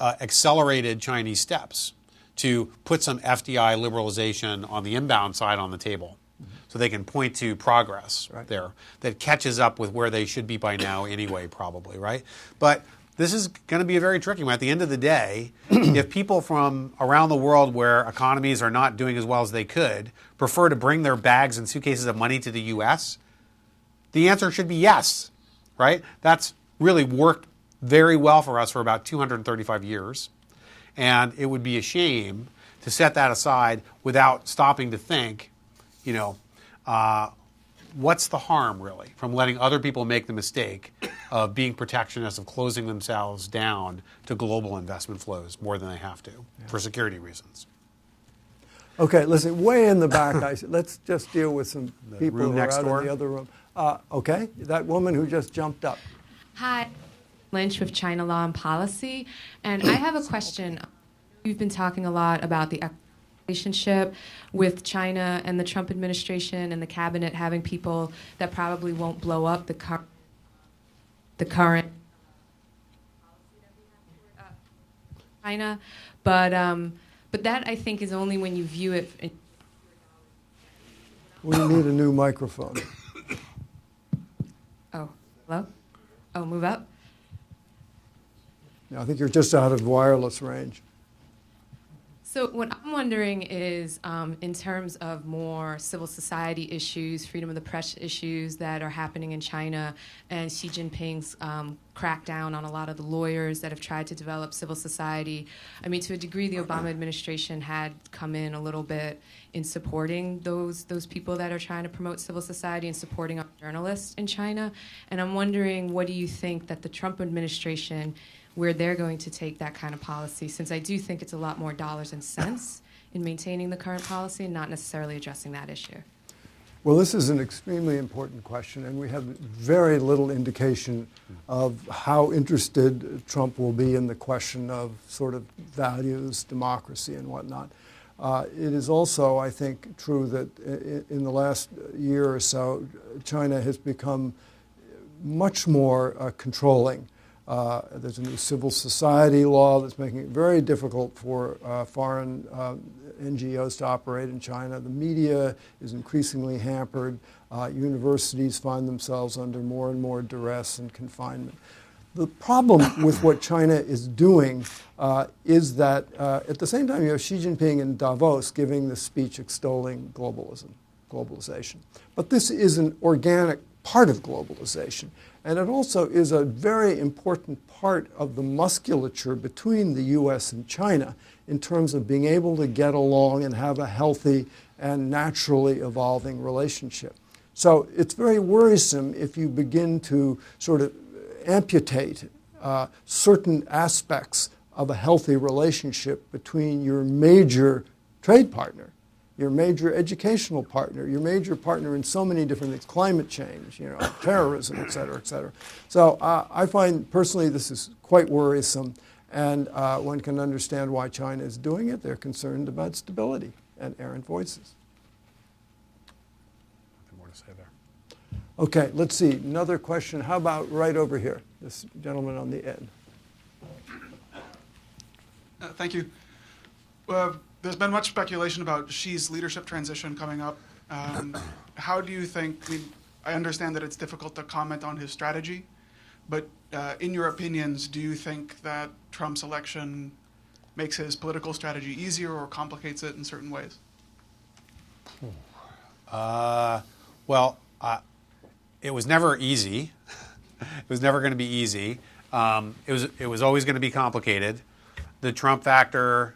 accelerated Chinese steps to put some FDI liberalization on the inbound side on the table, so they can point to progress there that catches up with where they should be by now anyway, probably, right? But this is going to be a very tricky one. At the end of the day, if people from around the world where economies are not doing as well as they could prefer to bring their bags and suitcases of money to the U.S., the answer should be yes, right? That's really worked very well for us for about 235 years. And it would be a shame to set that aside without stopping to think, what's the harm, really, from letting other people make the mistake of being protectionist, of closing themselves down to global investment flows more than they have to for security reasons? Okay, listen, way in the back, let's just deal with some people who are next out door. in the other room. Okay, that woman who just jumped up. Hi, Lynch with China Law and Policy, and I have a question. We've been talking a lot about the relationship with China and the Trump administration and the cabinet having people that probably won't blow up the current China, but that I think is only when you view it. We need a new microphone. Oh, hello? Oh, move up? I think you're just out of wireless range. So what I'm wondering is, in terms of more civil society issues, freedom of the press issues that are happening in China, and Xi Jinping's crackdown on a lot of the lawyers that have tried to develop civil society. I mean, to a degree, the Obama administration had come in a little bit in supporting those people that are trying to promote civil society and supporting our journalists in China. And I'm wondering, what do you think that the Trump administration, where they're going to take that kind of policy, since I do think it's a lot more dollars and cents in maintaining the current policy and not necessarily addressing that issue? Well, this is an extremely important question, and we have very little indication of how interested Trump will be in the question of sort of values, democracy, and whatnot. It is also, I think, true that in the last year or so, China has become much more controlling. There's a new civil society law that's making it very difficult for foreign NGOs to operate in China. The media is increasingly hampered. Universities find themselves under more and more duress and confinement. The problem with what China is doing is that at the same time you have Xi Jinping in Davos giving the speech extolling globalization. But this is an organic part of globalization. And it also is a very important part of the musculature between the U.S. and China in terms of being able to get along and have a healthy and naturally evolving relationship. So it's very worrisome if you begin to sort of amputate certain aspects of a healthy relationship between your major trade partner, your major educational partner, your major partner in so many different things, climate change, terrorism, et cetera, et cetera. So I find personally this is quite worrisome, and one can understand why China is doing it. They're concerned about stability and errant voices. Nothing more to say there. Okay, let's see. Another question. How about right over here? This gentleman on the end. Thank you. There's been much speculation about Xi's leadership transition coming up. How do you think, I understand that it's difficult to comment on his strategy, but in your opinions, do you think that Trump's election makes his political strategy easier or complicates it in certain ways? It was never easy. It was never going to be easy. It was always going to be complicated. The Trump factor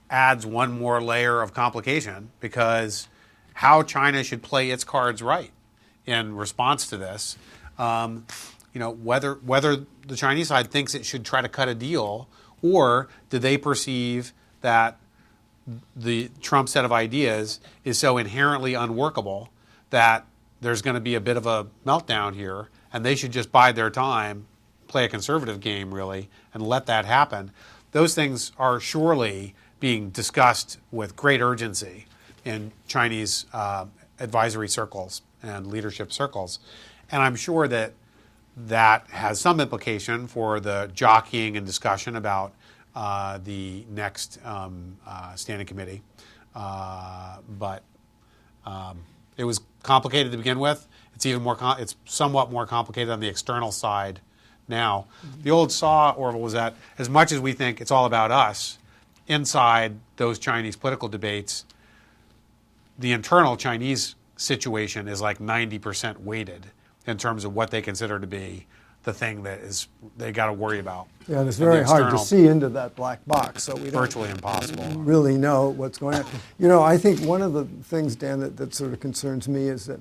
adds one more layer of complication because how China should play its cards right in response to this, whether the Chinese side thinks it should try to cut a deal, or do they perceive that the Trump set of ideas is so inherently unworkable that there's going to be a bit of a meltdown here, and they should just bide their time, play a conservative game, really, and let that happen. Those things are surely being discussed with great urgency in Chinese advisory circles and leadership circles. And I'm sure that that has some implication for the jockeying and discussion about the next standing committee. But it was complicated to begin with. It's even more. It's somewhat more complicated on the external side now. The old saw, Orville, was that as much as we think it's all about us, inside those Chinese political debates, the internal Chinese situation is like 90% weighted in terms of what they consider to be the thing that is they got to worry about. Yeah, and it's very hard to see into that black box, so we don't virtually impossible. Really know what's going on. I think one of the things, Dan, that sort of concerns me is that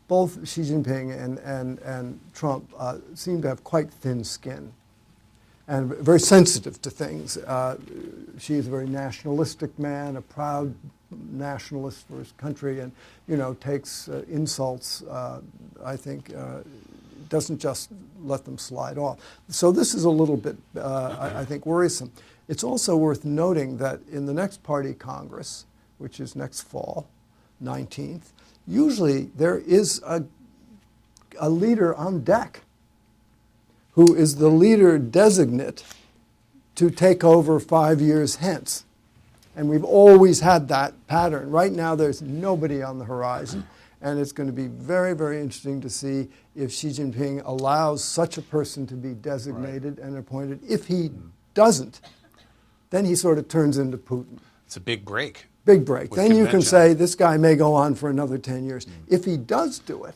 both Xi Jinping and Trump seem to have quite thin skin and very sensitive to things. Xi is a very nationalistic man, a proud nationalist for his country, and takes insults. I think doesn't just let them slide off. So this is a little bit, I think, worrisome. It's also worth noting that in the next party Congress, which is next fall, 19th, usually there is a leader on deck who is the leader designate to take over 5 years hence. And we've always had that pattern. Right now there's nobody on the horizon. And it's going to be very, very interesting to see if Xi Jinping allows such a person to be designated and appointed. If he doesn't, then he sort of turns into Putin. It's a big break. Big break. Then you can say this guy may go on for another 10 years. If he does do it,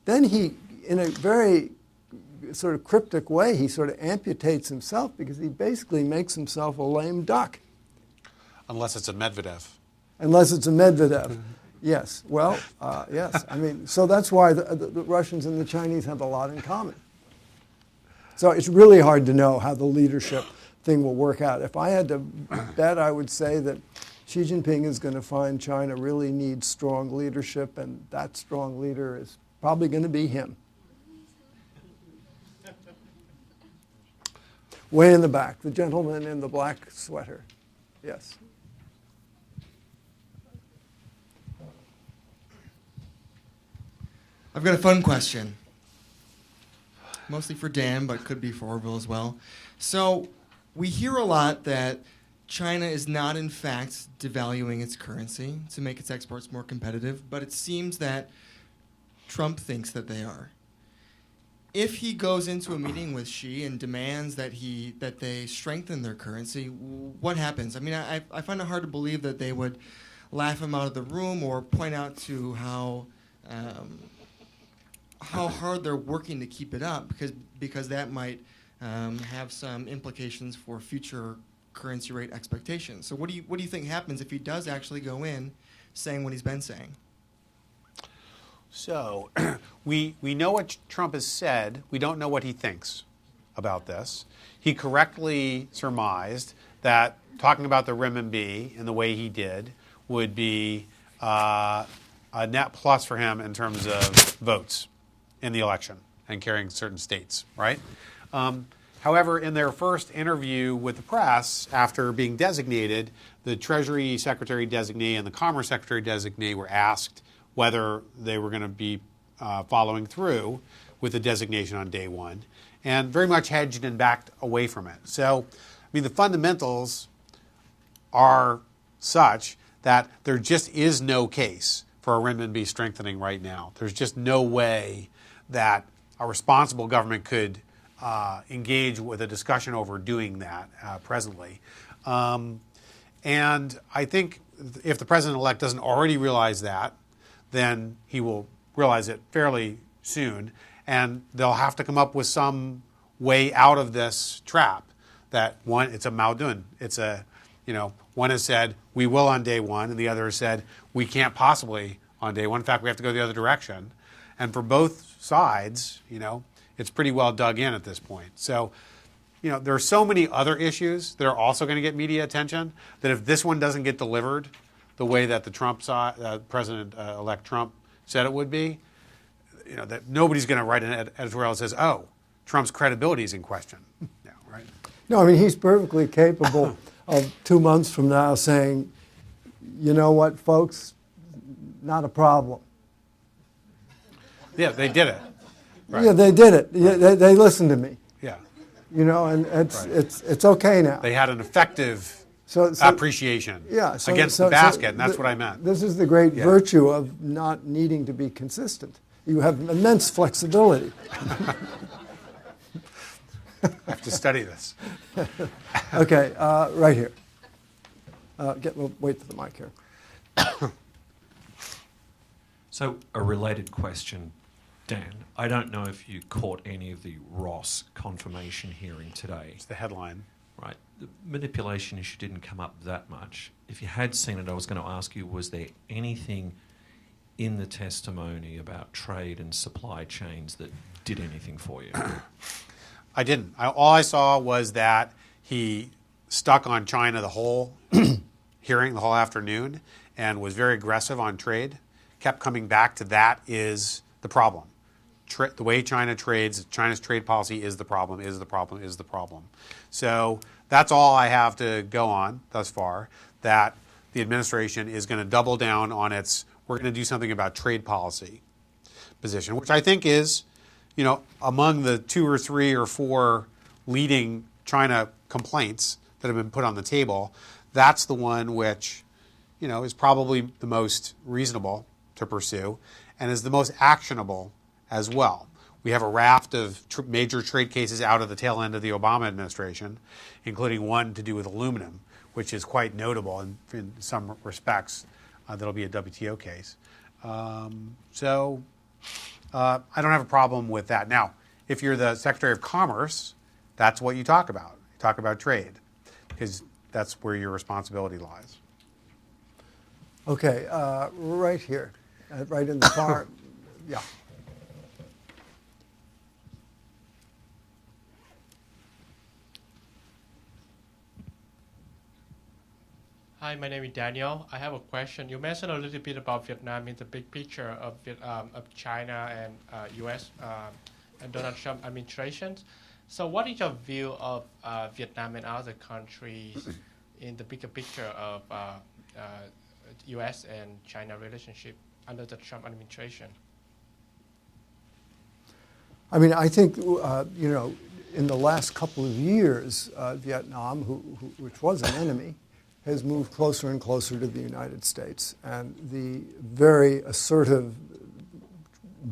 then he, in a very sort of cryptic way, he sort of amputates himself because he basically makes himself a lame duck. Unless it's a Medvedev. Unless it's a Medvedev. Yes. Well, yes. I mean, so that's why the Russians and the Chinese have a lot in common. So it's really hard to know how the leadership thing will work out. If I had to bet, I would say that Xi Jinping is going to find China really needs strong leadership, and that strong leader is probably going to be him. Way in the back, the gentleman in the black sweater. Yes. I've got a fun question. Mostly for Dan, but could be for Orville as well. So we hear a lot that China is not, in fact, devaluing its currency to make its exports more competitive, but it seems that Trump thinks that they are. If he goes into a meeting with Xi and demands that they strengthen their currency, what happens? I mean, I find it hard to believe that they would laugh him out of the room or point out to how hard they're working to keep it up, because that might have some implications for future currency rate expectations. So what do you think happens if he does actually go in saying what he's been saying? So we know what Trump has said. We don't know what he thinks about this. He correctly surmised that talking about the renminbi in the way he did would be a net plus for him in terms of votes in the election and carrying certain states, right? However, in their first interview with the press after being designated, the Treasury Secretary designee and the Commerce Secretary designee were asked whether they were going to be following through with the designation on day one, and very much hedged and backed away from it. So, I mean, the fundamentals are such that there just is no case for a renminbi strengthening right now. There's just no way that a responsible government could engage with a discussion over doing that presently. And I think if the president-elect doesn't already realize that, then he will realize it fairly soon, and they'll have to come up with some way out of this trap. That one, it's a Maodun. It's a, one has said we will on day one, and the other has said we can't possibly on day one. In fact, we have to go the other direction. And for both sides, it's pretty well dug in at this point. So, there are so many other issues that are also going to get media attention that if this one doesn't get delivered the way that the Trump President-elect Trump said it would be, that nobody's going to write an editorial that says, "Oh, Trump's credibility is in question." No, right? No, I mean, he's perfectly capable of 2 months from now saying, "You know what, folks, not a problem." Yeah, they did it. Right. Yeah, they did it. Yeah, they listened to me. Yeah. And it's okay now. They had an effective appreciation against the basket, and that's what I meant. This is the great virtue of not needing to be consistent. You have immense flexibility. I have to study this. Okay, right here. We'll wait for the mic here. So, a related question, Dan. I don't know if you caught any of the Ross confirmation hearing today. It's the headline. Right. The manipulation issue didn't come up that much. If you had seen it, I was going to ask you, was there anything in the testimony about trade and supply chains that did anything for you? I didn't. All I saw was that he stuck on China the whole hearing, the whole afternoon, and was very aggressive on trade. Kept coming back to that is the problem. The way China trades, China's trade policy is the problem, is the problem, is the problem. So that's all I have to go on thus far, that the administration is going to double down on its, we're going to do something about trade policy position, which I think is, among the 2 or 3 or 4 leading China complaints that have been put on the table, that's the one which, is probably the most reasonable to pursue and is the most actionable as well. We have a raft of major trade cases out of the tail end of the Obama administration, including one to do with aluminum, which is quite notable in some respects. That'll be a WTO case. So I don't have a problem with that. Now, if you're the Secretary of Commerce, that's what you talk about. You talk about trade, because that's where your responsibility lies. Okay, right here, right in the far, yeah. Hi, my name is Daniel. I have a question. You mentioned a little bit about Vietnam in the big picture of China and U.S. And Donald Trump administrations. So what is your view of Vietnam and other countries in the bigger picture of U.S. and China relationship under the Trump administration? I mean, I think, in the last couple of years, Vietnam, which was an enemy, has moved closer and closer to the United States. And the very assertive,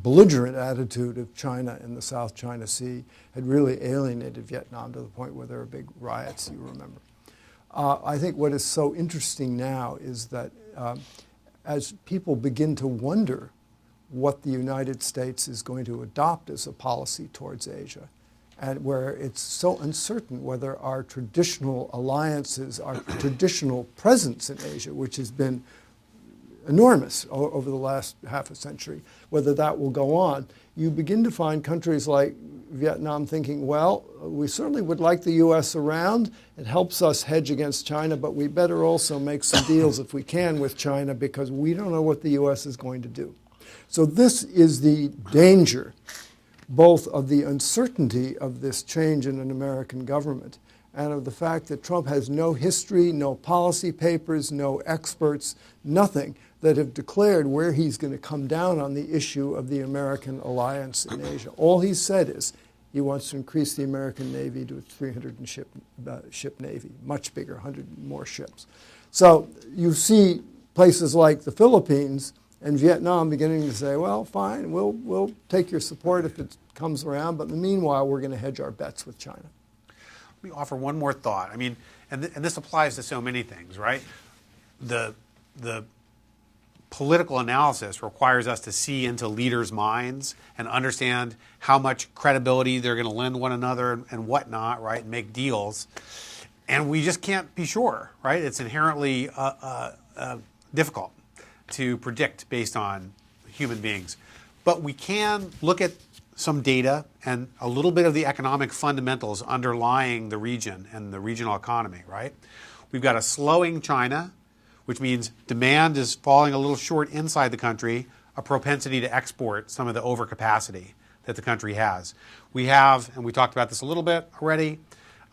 belligerent attitude of China in the South China Sea had really alienated Vietnam to the point where there were big riots, you remember. I think what is so interesting now is that as people begin to wonder what the United States is going to adopt as a policy towards Asia, and where it's so uncertain whether our traditional alliances, our traditional presence in Asia, which has been enormous over the last half a century, whether that will go on, you begin to find countries like Vietnam thinking, well, we certainly would like the U.S. around. It helps us hedge against China, but we better also make some deals if we can with China because we don't know what the U.S. is going to do. So this is the danger, both of the uncertainty of this change in an American government and of the fact that Trump has no history, no policy papers, no experts, nothing that have declared where he's going to come down on the issue of the American alliance in Asia. All he's said is he wants to increase the American Navy to its 300-ship Navy, much bigger, 100 more ships. So you see places like the Philippines and Vietnam beginning to say, well, fine, we'll take your support if it comes around, but in the meanwhile, we're going to hedge our bets with China. Let me offer one more thought. I mean, and this applies to so many things, right? The political analysis requires us to see into leaders' minds and understand how much credibility they're going to lend one another and whatnot, right? And make deals. And we just can't be sure, right? It's inherently difficult to predict based on human beings. But we can look at some data and a little bit of the economic fundamentals underlying the region and the regional economy, right? We've got a slowing China, which means demand is falling a little short inside the country, a propensity to export some of the overcapacity that the country has. We have, and we talked about this a little bit already,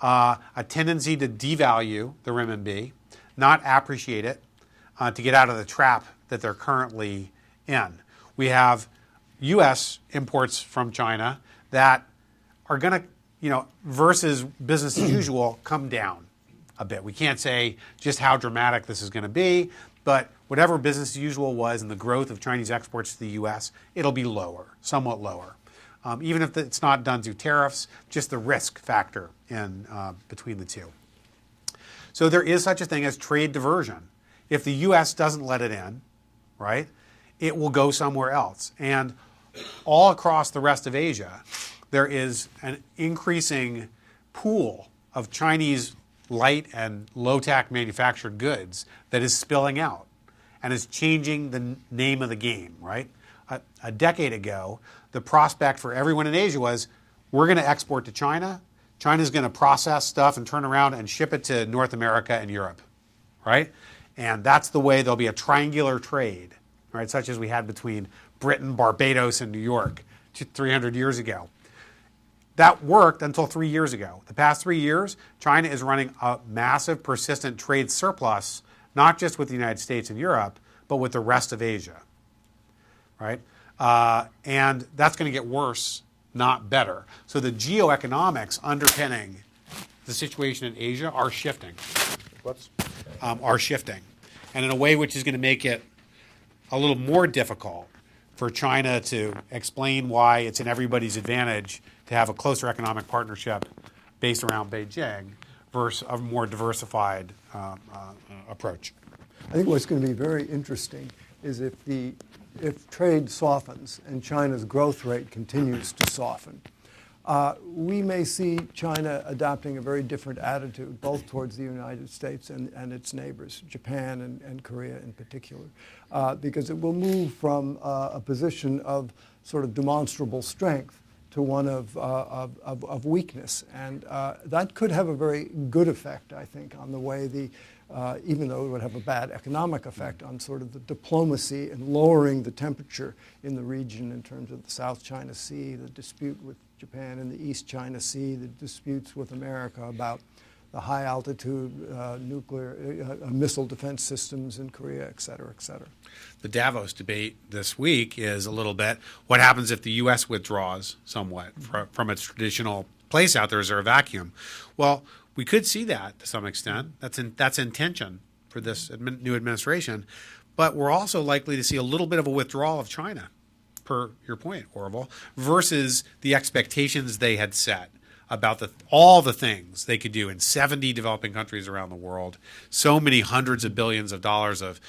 a tendency to devalue the renminbi, not appreciate it, to get out of the trap that they're currently in. We have U.S. imports from China that are going to, versus business as usual, come down a bit. We can't say just how dramatic this is going to be, but whatever business as usual was in the growth of Chinese exports to the U.S., it'll be lower, somewhat lower. Even if it's not done through tariffs, just the risk factor in between the two. So there is such a thing as trade diversion. If the U.S. doesn't let it in, right, it will go somewhere else. And all across the rest of Asia, there is an increasing pool of Chinese light and low-tech manufactured goods that is spilling out and is changing the name of the game, right? A decade ago, the prospect for everyone in Asia was, we're going to export to China. China's going to process stuff and turn around and ship it to North America and Europe, right? And that's the way there'll be a triangular trade, right, such as we had between Britain, Barbados, and New York 300 years ago. That worked until 3 years ago. The past 3 years, China is running a massive, persistent trade surplus, not just with the United States and Europe, but with the rest of Asia, right? And that's going to get worse, not better. So the geoeconomics underpinning the situation in Asia are shifting. Are shifting. And in a way which is going to make it a little more difficult for China to explain why it's in everybody's advantage to have a closer economic partnership based around Beijing versus a more diversified approach. I think what's going to be very interesting is if trade softens and China's growth rate continues to soften, we may see China adopting a very different attitude, both towards the United States and its neighbors, Japan and Korea in particular, because it will move from a position of sort of demonstrable strength to one of weakness. And that could have a very good effect, I think, on the way even though it would have a bad economic effect on sort of the diplomacy and lowering the temperature in the region in terms of the South China Sea, the dispute with Japan in the East China Sea, the disputes with America about the high altitude nuclear missile defense systems in Korea, et cetera, et cetera. The Davos debate this week is a little bit what happens if the U.S. withdraws somewhat from its traditional place out there. Is there a vacuum? Well, we could see that to some extent. That's intention for this new administration. But we're also likely to see a little bit of a withdrawal of China, per your point, Orville, versus the expectations they had set about all the things they could do in 70 developing countries around the world, so many hundreds of billions of dollars of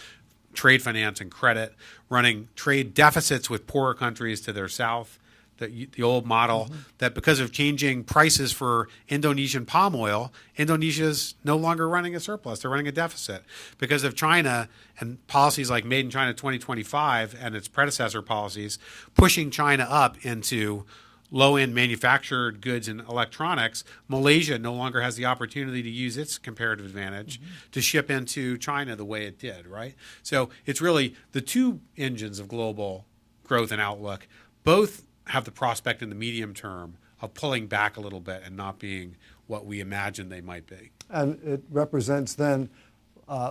trade finance and credit, running trade deficits with poorer countries to their south, the old model that because of changing prices for Indonesian palm oil, Indonesia's no longer running a surplus. They're running a deficit. Because of China and policies like Made in China 2025 and its predecessor policies, pushing China up into low-end manufactured goods and electronics, Malaysia no longer has the opportunity to use its comparative advantage to ship into China the way it did, right? So it's really the two engines of global growth and outlook, both have the prospect in the medium term of pulling back a little bit and not being what we imagined they might be. And it represents then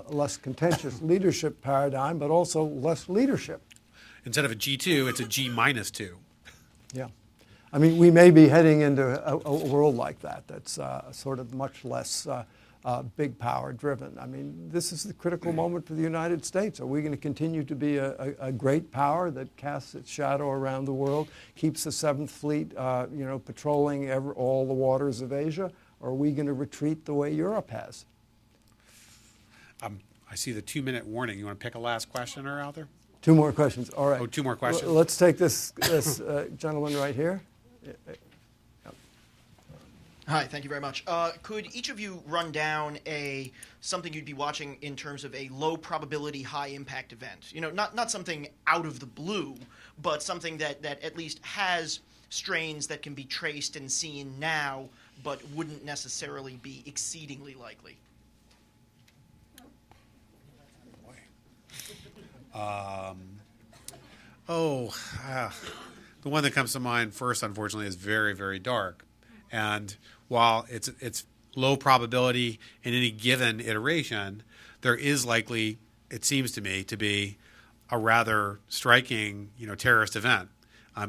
less contentious leadership paradigm, but also less leadership. Instead of a G2, it's a G minus 2. Yeah. I mean, we may be heading into a world like that that's sort of much less big power driven. I mean, this is the critical moment for the United States. Are we going to continue to be a great power that casts its shadow around the world, keeps the Seventh Fleet, patrolling all the waters of Asia? Or are we going to retreat the way Europe has? I see the 2-minute warning. You want to pick a last questioner out there? 2 more questions. All right. Oh, 2 more questions. Let's take this gentleman right here. Hi, thank you very much. Could each of you run down something you'd be watching in terms of a low probability, high impact event? Not something out of the blue, but something that at least has strains that can be traced and seen now, but wouldn't necessarily be exceedingly likely. The one that comes to mind first, unfortunately, is very, very dark. And while it's low probability in any given iteration, there is likely, it seems to me, to be a rather striking, terrorist event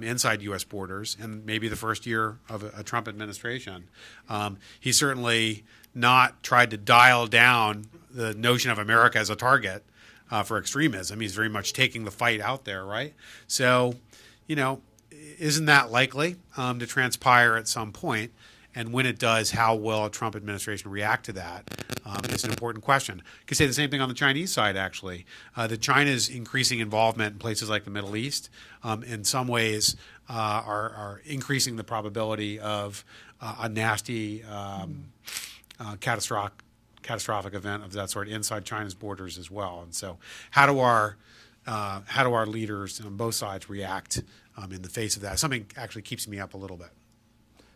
inside U.S. borders, and maybe the first year of a Trump administration. He certainly not tried to dial down the notion of America as a target for extremism. He's very much taking the fight out there, right? So, isn't that likely to transpire at some point? And when it does, how will a Trump administration react to that? Is an important question. I could say the same thing on the Chinese side, actually. China's increasing involvement in places like the Middle East, in some ways, are increasing the probability of a nasty, catastrophic event of that sort inside China's borders as well. And so, how do our leaders on both sides react in the face of that? Something actually keeps me up a little bit.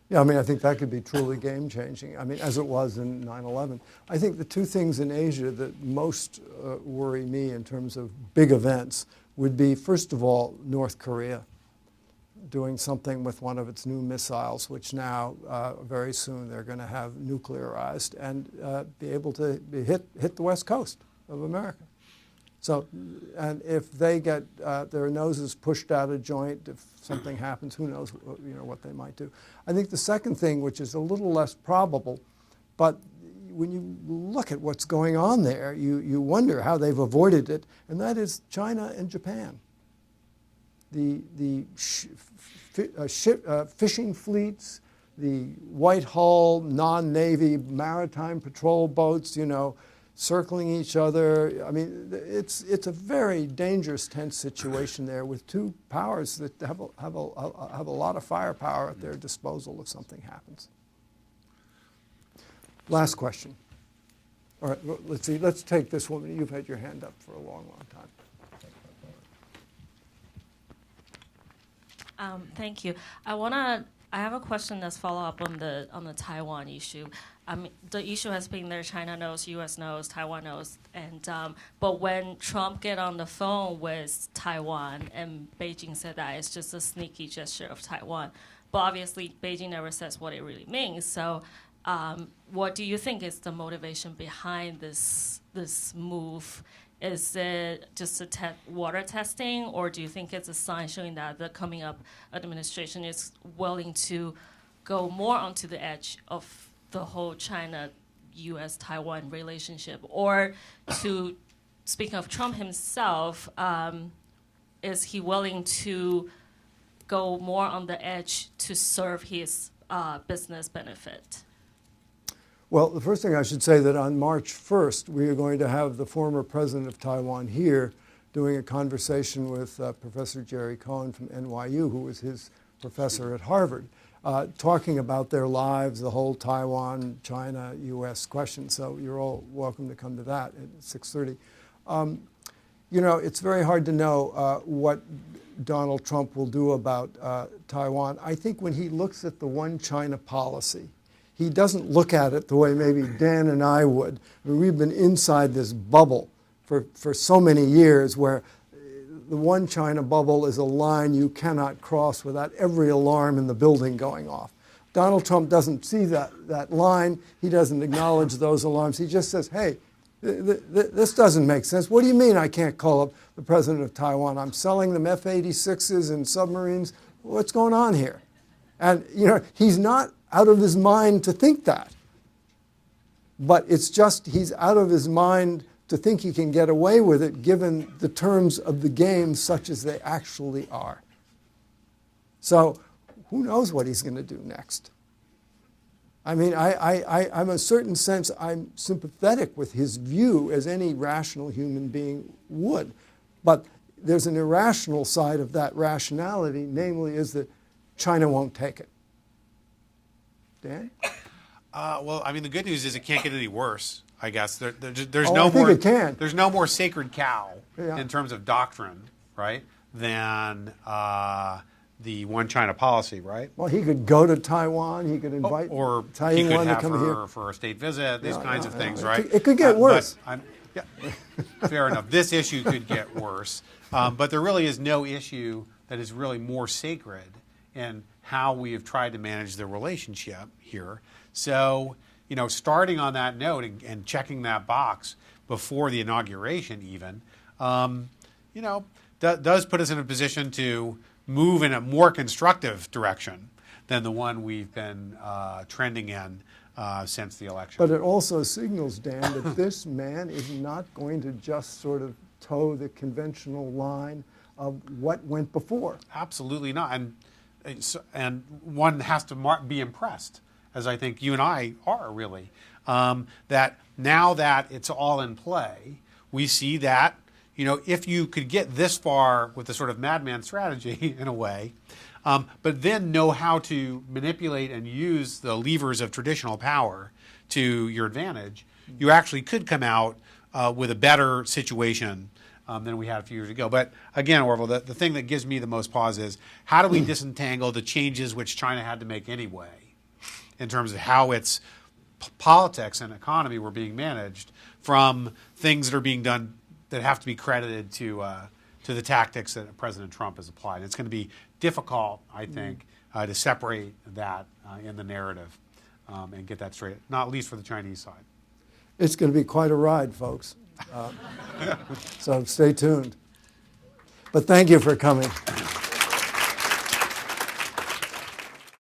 Yeah, I mean, I think that could be truly game-changing. I mean, as it was in 9/11. I think the 2 things in Asia that most worry me in terms of big events would be, first of all, North Korea doing something with one of its new missiles, which now, very soon, they're going to have nuclearized and be able to hit the West Coast of America. So, and if they get their noses pushed out of joint, if something happens, who knows, what they might do. I think the second thing, which is a little less probable, but when you look at what's going on there, you wonder how they've avoided it, and that is China and Japan. The fishing fleets, the white hull, non-Navy maritime patrol boats, circling each other. I mean, it's a very dangerous, tense situation there with 2 powers that have a lot of firepower at their disposal if something happens. Last question. All right, let's see. Let's take this woman. You've had your hand up for a long, long time. Thank you. I have a question that's follow up on the Taiwan issue. I mean, the issue has been there. China knows, U.S. knows, Taiwan knows, and but when Trump get on the phone with Taiwan and Beijing said that it's just a sneaky gesture of Taiwan, but obviously Beijing never says what it really means. So, what do you think is the motivation behind this move? Is it just a water testing, or do you think it's a sign showing that the coming up administration is willing to go more onto the edge of the whole China-U.S.-Taiwan relationship? Or to speak of Trump himself, is he willing to go more on the edge to serve his business benefit? Well, the first thing I should say that on March 1st, we are going to have the former president of Taiwan here doing a conversation with Professor Jerry Cohen from NYU, who was his professor at Harvard, talking about their lives, the whole Taiwan, China, U.S. question. So you're all welcome to come to that at 6:30. It's very hard to know what Donald Trump will do about Taiwan. I think when he looks at the one China policy, he doesn't look at it the way maybe Dan and I would. I mean, we've been inside this bubble for so many years where the one China bubble is a line you cannot cross without every alarm in the building going off. Donald Trump doesn't see that line. He doesn't acknowledge those alarms. He just says, hey, this doesn't make sense. What do you mean I can't call up the president of Taiwan? I'm selling them F-86s and submarines. What's going on here? And, he's not out of his mind to think that. But it's just he's out of his mind to think he can get away with it given the terms of the game such as they actually are. So who knows what he's going to do next? I mean, I'm in a certain sense, I'm sympathetic with his view as any rational human being would. But there's an irrational side of that rationality, namely is that China won't take it. Dan? Well, I mean, the good news is it can't get any worse, I guess. There's I think it can. There's no more sacred cow Yeah. in terms of doctrine, right, than the one China policy, right? Well, he could go to Taiwan. He could invite Or he could Taiwan to have come her here. for a state visit, these kinds of things, It right? could- it could get worse. Yeah, fair enough. This issue could get worse. But there really is no issue that is really more sacred in how we have tried to manage the relationship here. So, starting on that note and checking that box before the inauguration even, does put us in a position to move in a more constructive direction than the one we've been trending in since the election. But it also signals, Dan, that this man is not going to just sort of toe the conventional line of what went before. Absolutely not. And one has to be impressed, as I think you and I are really, that now that it's all in play, we see that, if you could get this far with the sort of madman strategy in a way, but then know how to manipulate and use the levers of traditional power to your advantage, you actually could come out with a better situation than we had a few years ago. But again, Orville, the thing that gives me the most pause is how do we disentangle the changes which China had to make anyway in terms of how its politics and economy were being managed from things that are being done that have to be credited to the tactics that President Trump has applied. It's going to be difficult, I think, to separate that in the narrative and get that straight, not least for the Chinese side. It's going to be quite a ride, folks. So stay tuned. But thank you for coming.